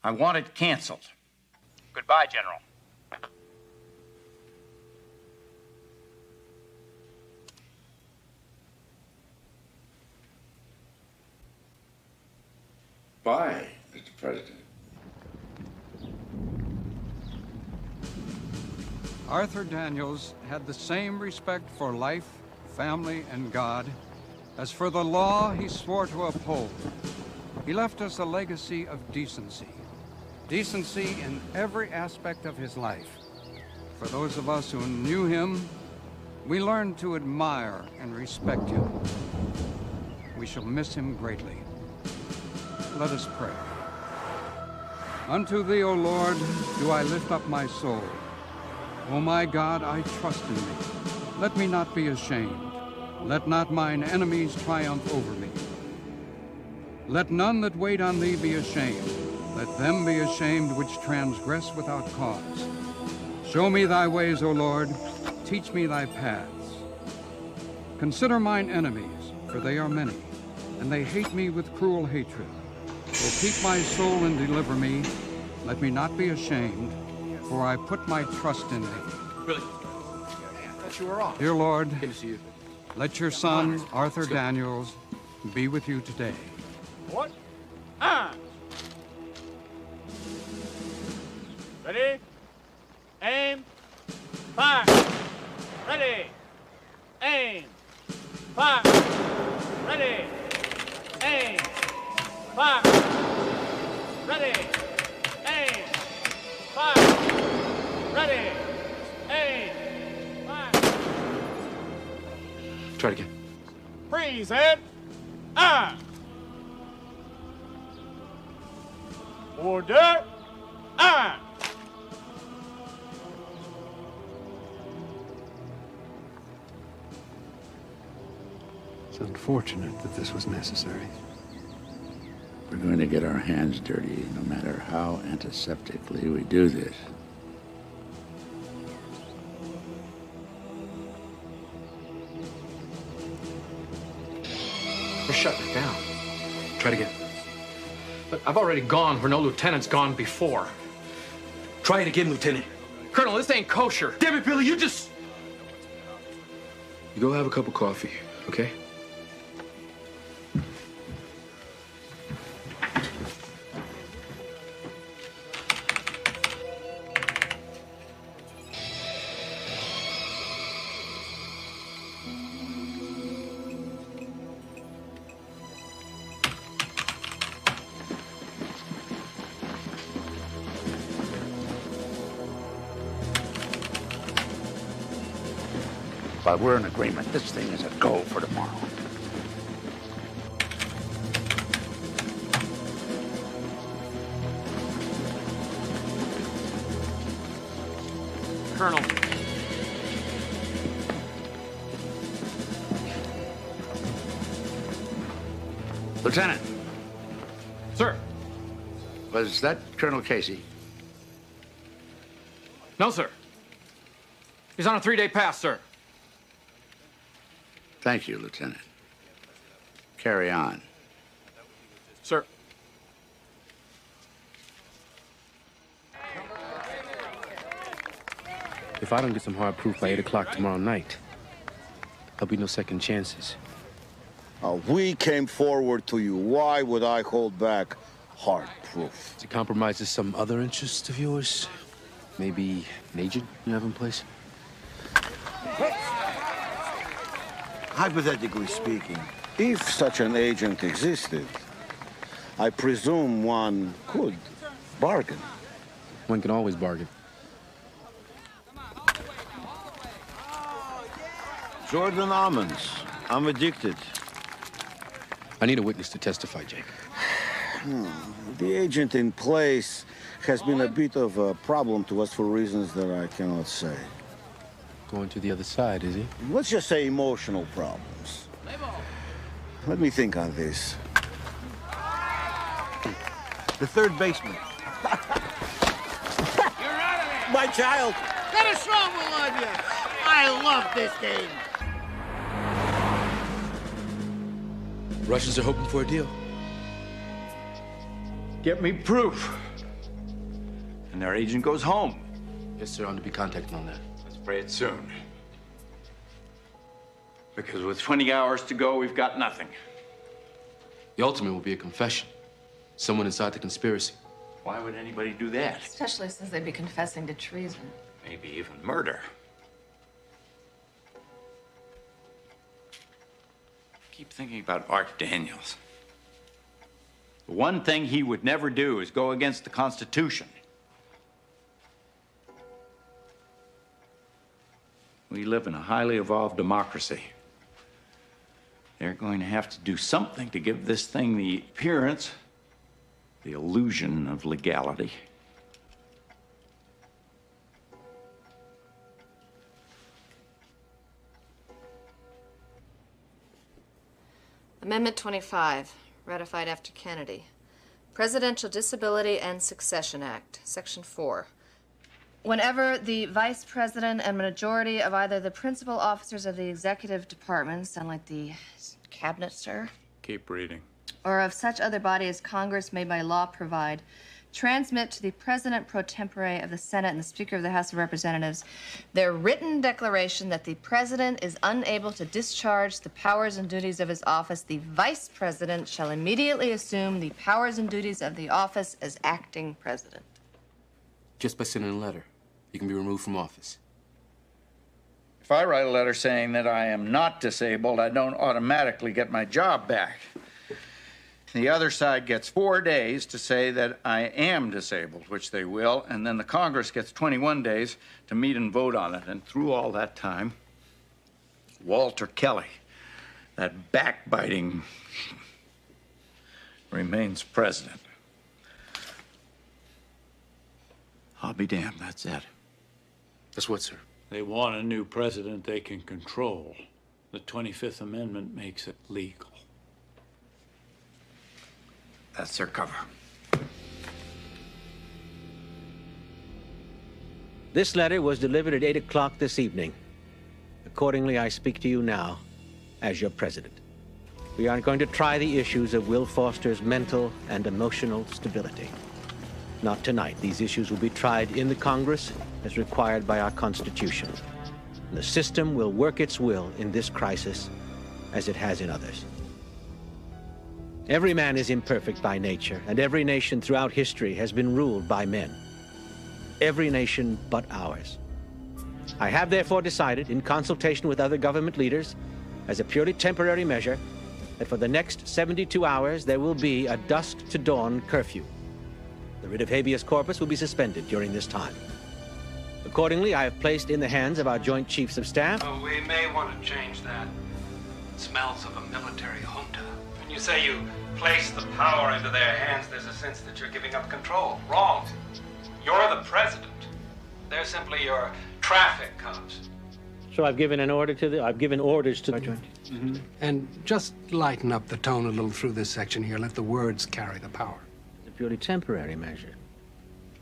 I want it canceled. Goodbye, General. Bye, Mr. President. Arthur Daniels had the same respect for life, family, and God as for the law he swore to uphold. He left us a legacy of decency. Decency in every aspect of his life. For those of us who knew him, we learned to admire and respect him. We shall miss him greatly. Let us pray. Unto thee, O Lord, do I lift up my soul. O my God, I trust in thee. Let me not be ashamed. Let not mine enemies triumph over me. Let none that wait on thee be ashamed. Let them be ashamed which transgress without cause. Show me thy ways, O Lord. Teach me thy paths. Consider mine enemies, for they are many, and they hate me with cruel hatred. O keep my soul and deliver me. Let me not be ashamed, for I put my trust in thee. Really? I thought you were off. Dear Lord, Good to see you. let your son, Arthur Daniels, be with you today. What? Ready? Aim. Fire. Ready. Aim. Fire. Ready. Aim. Fire. Ready. Aim. Fire. Ready. Aim. Fire. Try it again. Freeze, Ed. Order. It's unfortunate that this was necessary. We're going to get our hands dirty, no matter how antiseptically we do this. We're shutting it down. Try it again. But I've already gone where no lieutenant's gone before. Try it again, Lieutenant. Colonel, this ain't kosher. Damn it, Billy, you just... You go have a cup of coffee, okay? But we're in agreement. This thing is a go for tomorrow. Colonel. Lieutenant. Sir. Was that Colonel Casey? No, sir. He's on a 3-day pass, sir. Thank you, Lieutenant. Carry on. Sir. If I don't get some hard proof by 8 o'clock tomorrow night, there'll be no second chances. We came forward to you. Why would I hold back hard proof? It compromises some other interest of yours? Maybe an agent you have in place? Hypothetically speaking, if such an agent existed, I presume one could bargain. One can always bargain. Jordan almonds. I'm addicted. I need a witness to testify, Jake. The agent in place has been a bit of a problem to us for reasons that I cannot say. Going to the other side, is he? Let's just say emotional problems. Let me think on this. The third baseman. My child. Got a strong will on you. I love this game. Russians are hoping for a deal. Get me proof. And their agent goes home. Yes, sir. I'm to be contacted on that. Let's pray it soon. Because with 20 hours to go, we've got nothing. The ultimate will be a confession. Someone inside the conspiracy. Why would anybody do that? Especially since they'd be confessing to treason. Maybe even murder. Keep thinking about Art Daniels. The one thing he would never do is go against the Constitution. We live in a highly evolved democracy. They're going to have to do something to give this thing the appearance, the illusion of legality. Amendment 25, ratified after Kennedy. Presidential Disability and Succession Act, Section 4. Whenever the Vice President and majority of either the principal officers of the executive department, sound like the cabinet, sir, Keep reading. or of such other body as Congress may by law provide, transmit to the President pro tempore of the Senate and the Speaker of the House of Representatives their written declaration that the President is unable to discharge the powers and duties of his office, the Vice President shall immediately assume the powers and duties of the office as acting President. Just by sending a letter, you can be removed from office. If I write a letter saying that I am not disabled, I don't automatically get my job back. The other side gets 4 days to say that I am disabled, which they will, and then the Congress gets 21 days to meet and vote on it. And through all that time, Walter Kelly, that backbiting, remains president. I'll be damned, that's it. That's what, sir? They want a new president they can control. The 25th Amendment makes it legal. That's their cover. This letter was delivered at 8 o'clock this evening. Accordingly, I speak to you now as your president. We are going to try the issues of Will Foster's mental and emotional stability. Not tonight. These issues will be tried in the Congress as required by our Constitution. And the system will work its will in this crisis as it has in others. Every man is imperfect by nature, and every nation throughout history has been ruled by men. Every nation but ours. I have therefore decided, in consultation with other government leaders, as a purely temporary measure, that for the next 72 hours there will be a dusk to dawn curfew. The writ of habeas corpus will be suspended during this time. Accordingly, I have placed in the hands of our Joint Chiefs of Staff. Oh, we may want to change that. It smells of a military junta. When you say you place the power into their hands, there's a sense that you're giving up control. Wrong. You're the president. They're simply your traffic cops. So I've given orders to the Joint. Mm-hmm. And just lighten up the tone a little through this section here. Let the words carry the power. It's a purely temporary measure.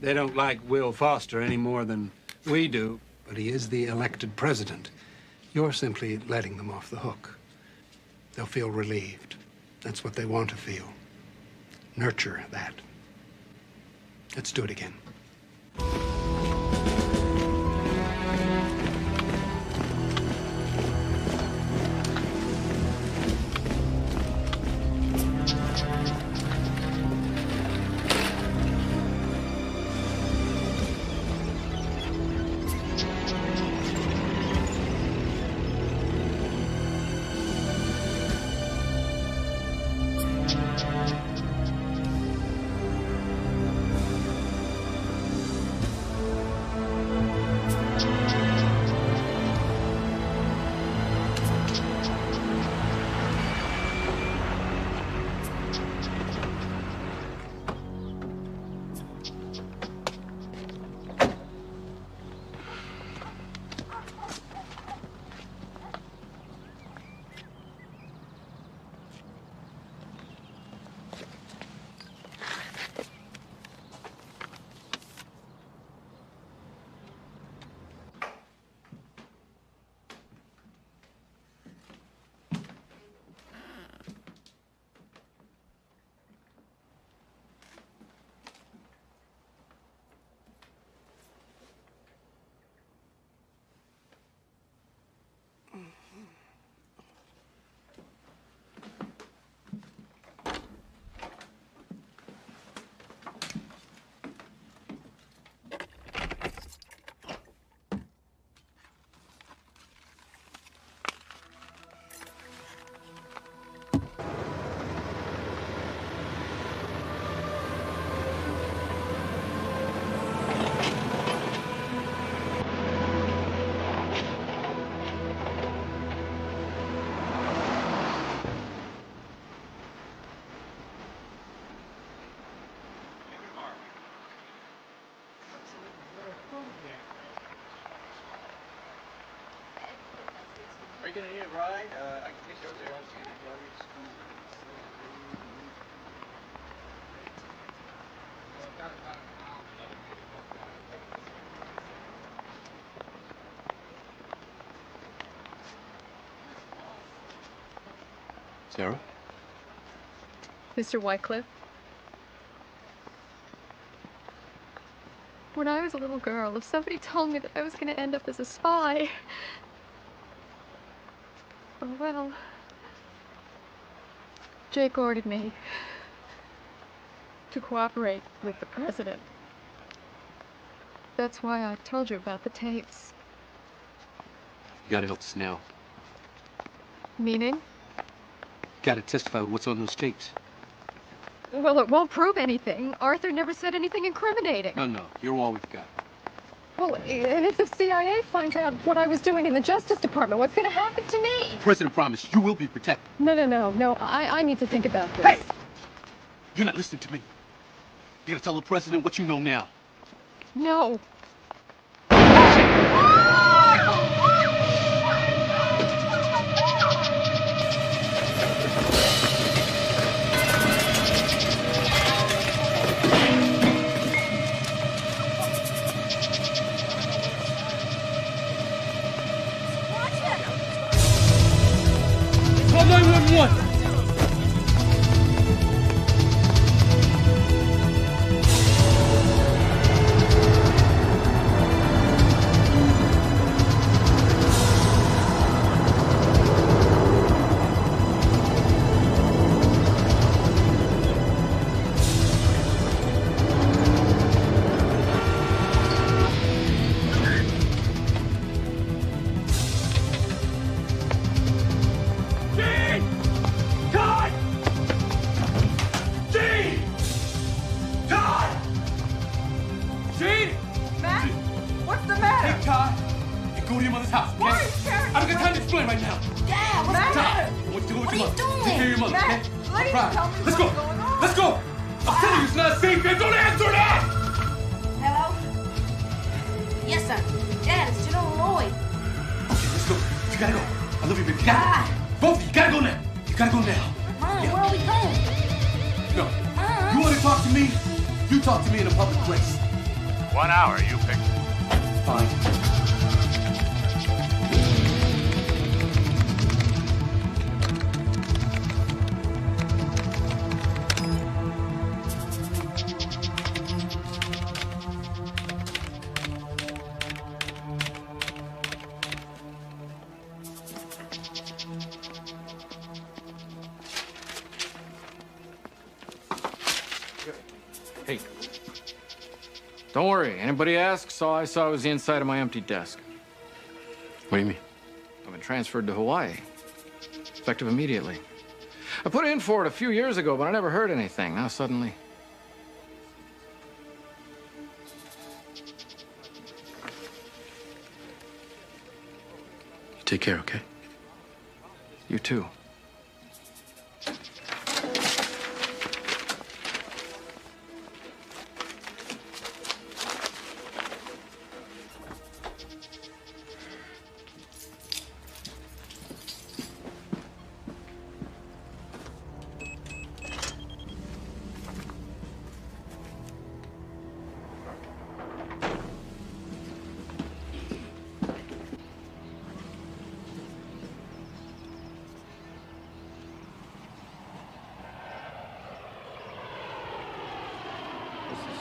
They don't like Will Foster any more than we do, but he is the elected president. You're simply letting them off the hook. They'll feel relieved. That's what they want to feel. Nurture that. Let's do it again. chicken in here, right? I guess over there. Sarah? Mr. Wycliffe? When I was a little girl, if somebody told me that I was going to end up as a spy... Oh, well... Jake ordered me to cooperate with the president. That's why I told you about the tapes. You gotta help us now. Meaning? You gotta testify with what's on those tapes. Well, it won't prove anything. Arthur never said anything incriminating. No, you're all we've got. Well, and if the CIA finds out what I was doing in the Justice Department, what's going to happen to me? The president promised you will be protected. No. I need to think about this. Hey! You're not listening to me. You gotta tell the president what you know now. No. Call 911! Hey. Don't worry. Anybody asks, all I saw was the inside of my empty desk. What do you mean? I've been transferred to Hawaii. Effective immediately. I put in for it a few years ago, but I never heard anything. Now suddenly... You take care, okay? You too.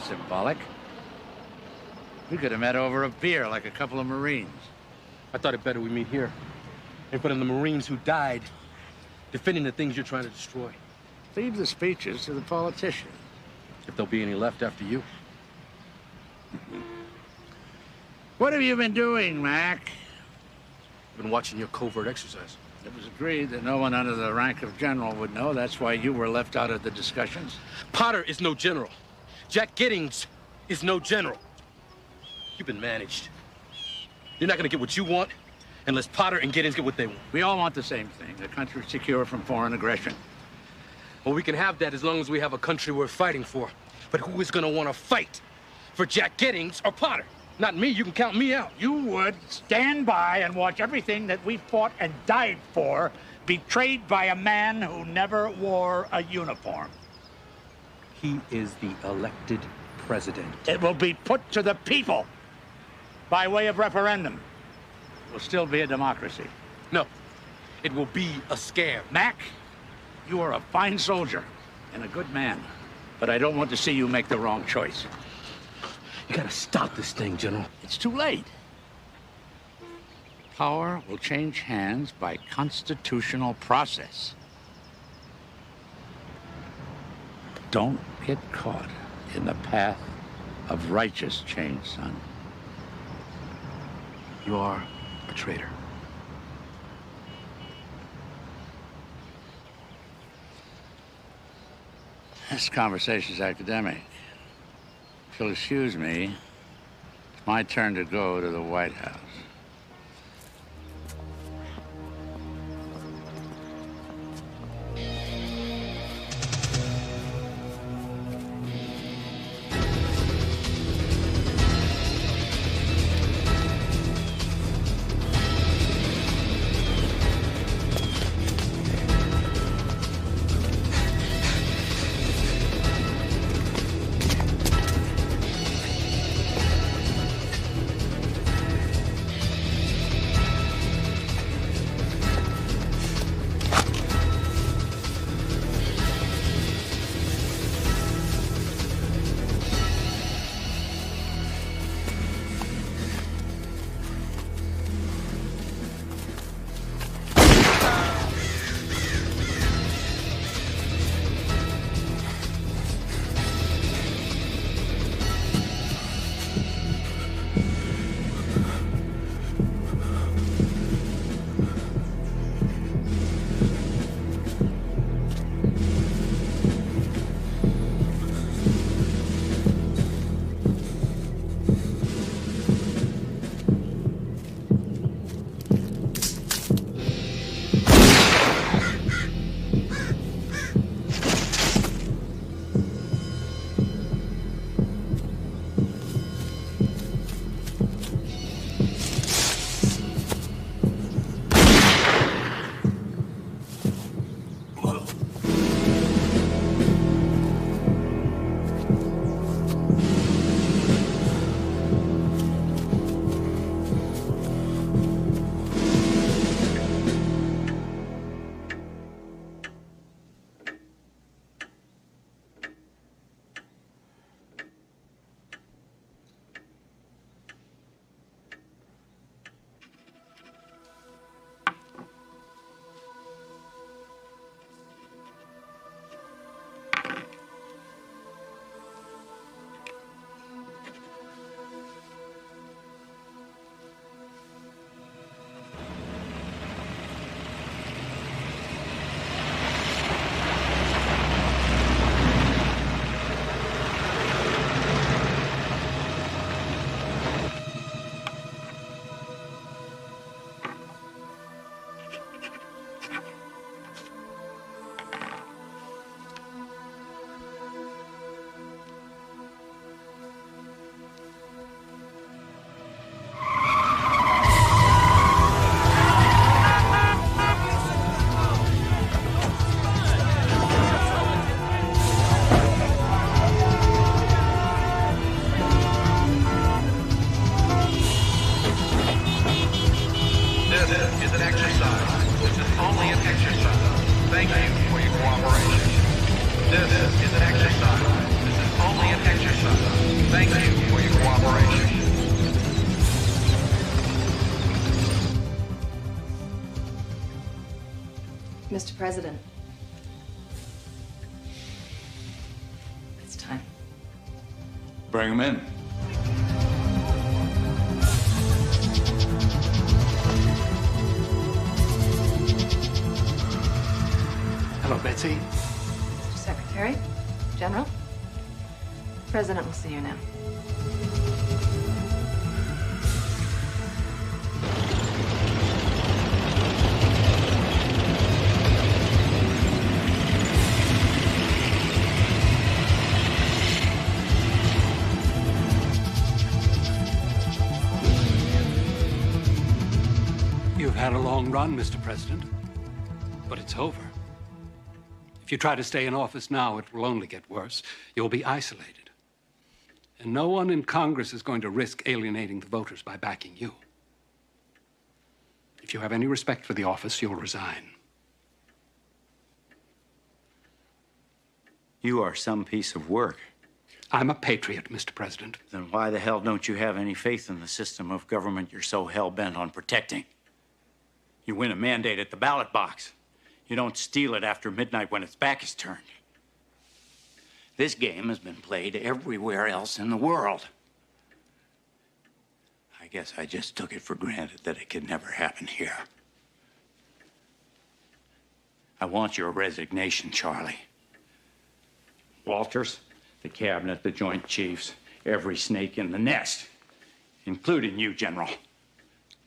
Symbolic. We could have met over a beer like a couple of Marines. I thought it better we meet here in front of the Marines who died defending the things you're trying to destroy. Leave the speeches to the politicians. If there'll be any left after you. What have you been doing, Mac? I've been watching your covert exercise. It was agreed that no one under the rank of general would know. That's why you were left out of the discussions. Potter is no general. Jack Giddings is no general. You've been managed. You're not gonna get what you want unless Potter and Giddings get what they want. We all want the same thing, a country secure from foreign aggression. Well, we can have that as long as we have a country worth fighting for. But who is gonna wanna fight for Jack Giddings or Potter? Not me. You can count me out. You would stand by and watch everything that we fought and died for betrayed by a man who never wore a uniform. He is the elected president. It will be put to the people by way of referendum. It will still be a democracy. No, it will be a scam. Mac, you are a fine soldier and a good man, but I don't want to see you make the wrong choice. You gotta stop this thing, General. It's too late. Power will change hands by constitutional process. Don't get caught in the path of righteous change, son. You are a traitor. This conversation's academic. If you'll excuse me, it's my turn to go to the White House. Mr. President, it's time. Bring him in. Hello, Betsy. Mr. Secretary, General, the President will see you now. You've had a long run, Mr. President, but it's over. If you try to stay in office now, it will only get worse. You'll be isolated. And no one in Congress is going to risk alienating the voters by backing you. If you have any respect for the office, you'll resign. You are some piece of work. I'm a patriot, Mr. President. Then why the hell don't you have any faith in the system of government you're so hell-bent on protecting? You win a mandate at the ballot box. You don't steal it after midnight when its back is turned. This game has been played everywhere else in the world. I guess I just took it for granted that it could never happen here. I want your resignation, Charlie. Walters, the cabinet, the Joint Chiefs, every snake in the nest, including you, General.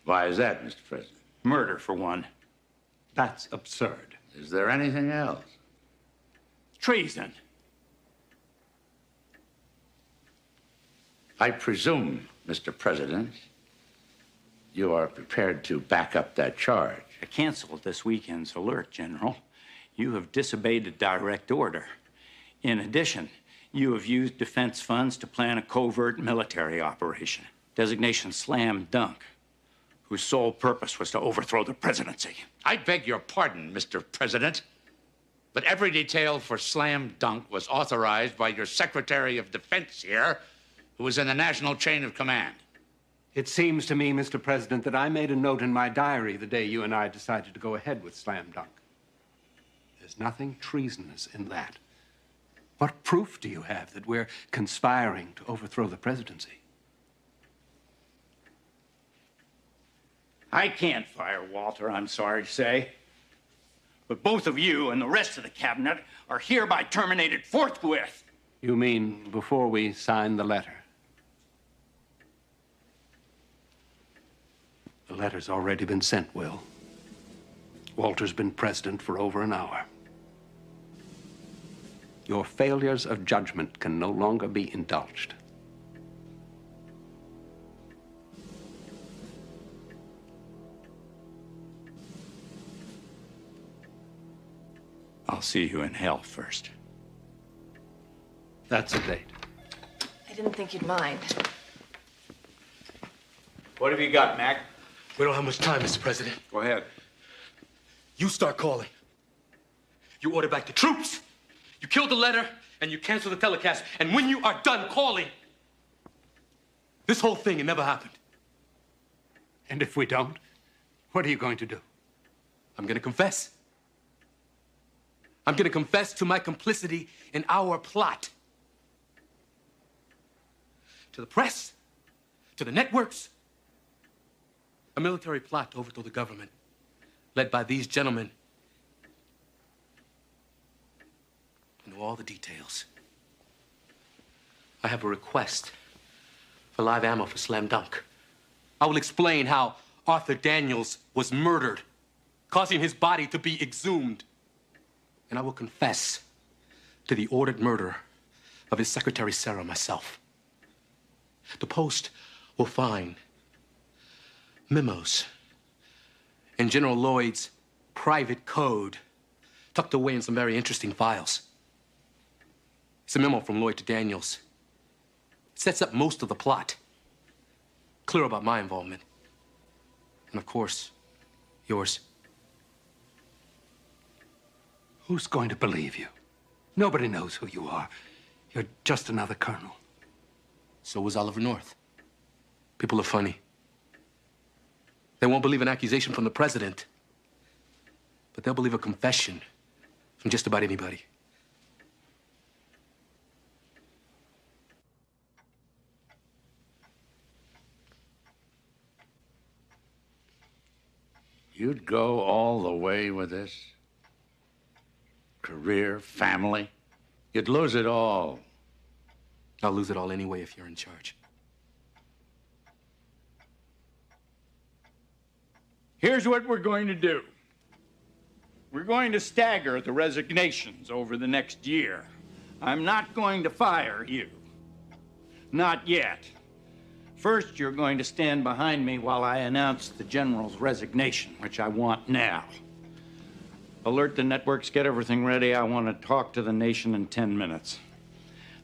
Why is that, Mr. President? Murder, for one. That's absurd. Is there anything else? Treason. I presume, Mr. President, you are prepared to back up that charge. I canceled this weekend's alert, General. You have disobeyed a direct order. In addition, you have used defense funds to plan a covert military operation. Designation Slam Dunk, whose sole purpose was to overthrow the presidency. I beg your pardon, Mr. President, but every detail for Slam Dunk was authorized by your Secretary of Defense here, who was in the national chain of command. It seems to me, Mr. President, that I made a note in my diary the day you and I decided to go ahead with Slam Dunk. There's nothing treasonous in that. What proof do you have that we're conspiring to overthrow the presidency? I can't fire Walter, I'm sorry to say. But both of you and the rest of the cabinet are hereby terminated forthwith. You mean before we sign the letter? The letter's already been sent, Will. Walter's been president for over an hour. Your failures of judgment can no longer be indulged. I'll see you in hell first. That's a date. I didn't think you'd mind. What have you got, Mac? We don't have much time, Mr. President. Go ahead. You start calling. You order back the troops. You kill the letter, and you cancel the telecast. And when you are done calling, this whole thing, it never happened. And if we don't, what are you going to do? I'm going to confess. I'm going to confess to my complicity in our plot. To the press, to the networks. A military plot to overthrow the government, led by these gentlemen. I know all the details. I have a request for live ammo for Slam Dunk. I will explain how Arthur Daniels was murdered, causing his body to be exhumed. And I will confess to the ordered murder of his secretary, Sarah, myself. The Post will find memos in General Lloyd's private code tucked away in some very interesting files. It's a memo from Lloyd to Daniels. It sets up most of the plot. Clear about my involvement. And of course, yours. Who's going to believe you? Nobody knows who you are. You're just another colonel. So was Oliver North. People are funny. They won't believe an accusation from the president, but they'll believe a confession from just about anybody. You'd go all the way with this? Career, family? You'd lose it all. I'll lose it all anyway if you're in charge. Here's what we're going to do. We're going to stagger the resignations over the next year. I'm not going to fire you. Not yet. First, you're going to stand behind me while I announce the general's resignation, which I want now. Alert the networks, get everything ready. I want to talk to the nation in 10 minutes.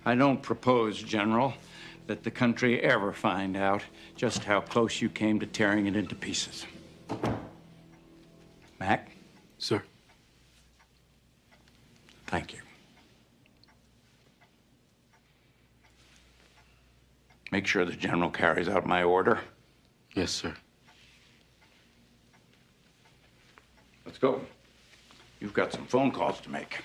I don't propose, General, that the country ever find out just how close you came to tearing it into pieces. Mac? Sir. Thank you. Make sure the General carries out my order. Yes, sir. Let's go. You've got some phone calls to make.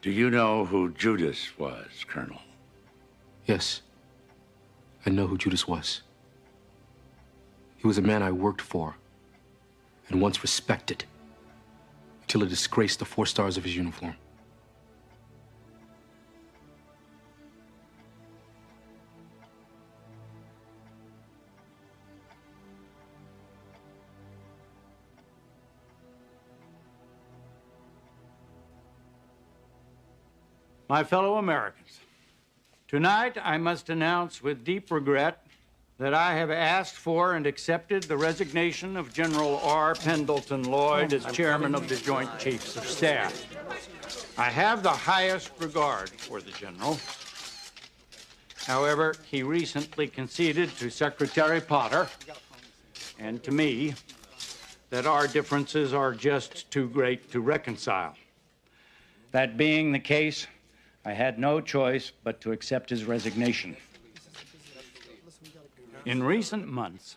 Do you know who Judas was, Colonel? Yes. I know who Judas was. He was a man I worked for and once respected until it disgraced the 4 stars of his uniform. My fellow Americans, tonight I must announce with deep regret that I have asked for and accepted the resignation of General R. Pendleton Lloyd as chairman of the Joint Chiefs of Staff. I have the highest regard for the general. However, he recently conceded to Secretary Potter and to me that our differences are just too great to reconcile. That being the case, I had no choice but to accept his resignation. In recent months,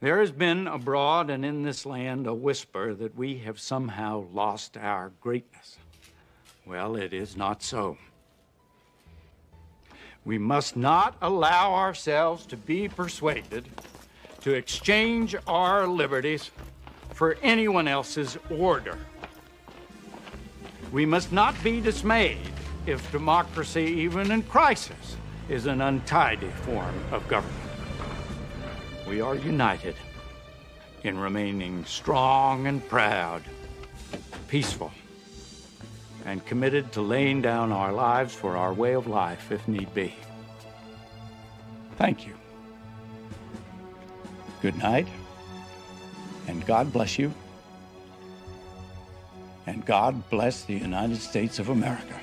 there has been abroad and in this land a whisper that we have somehow lost our greatness. Well, it is not so. We must not allow ourselves to be persuaded to exchange our liberties for anyone else's order. We must not be dismayed if democracy, even in crisis, is an untidy form of government. We are united in remaining strong and proud, peaceful, and committed to laying down our lives for our way of life if need be. Thank you. Good night, and God bless you. And God bless the United States of America.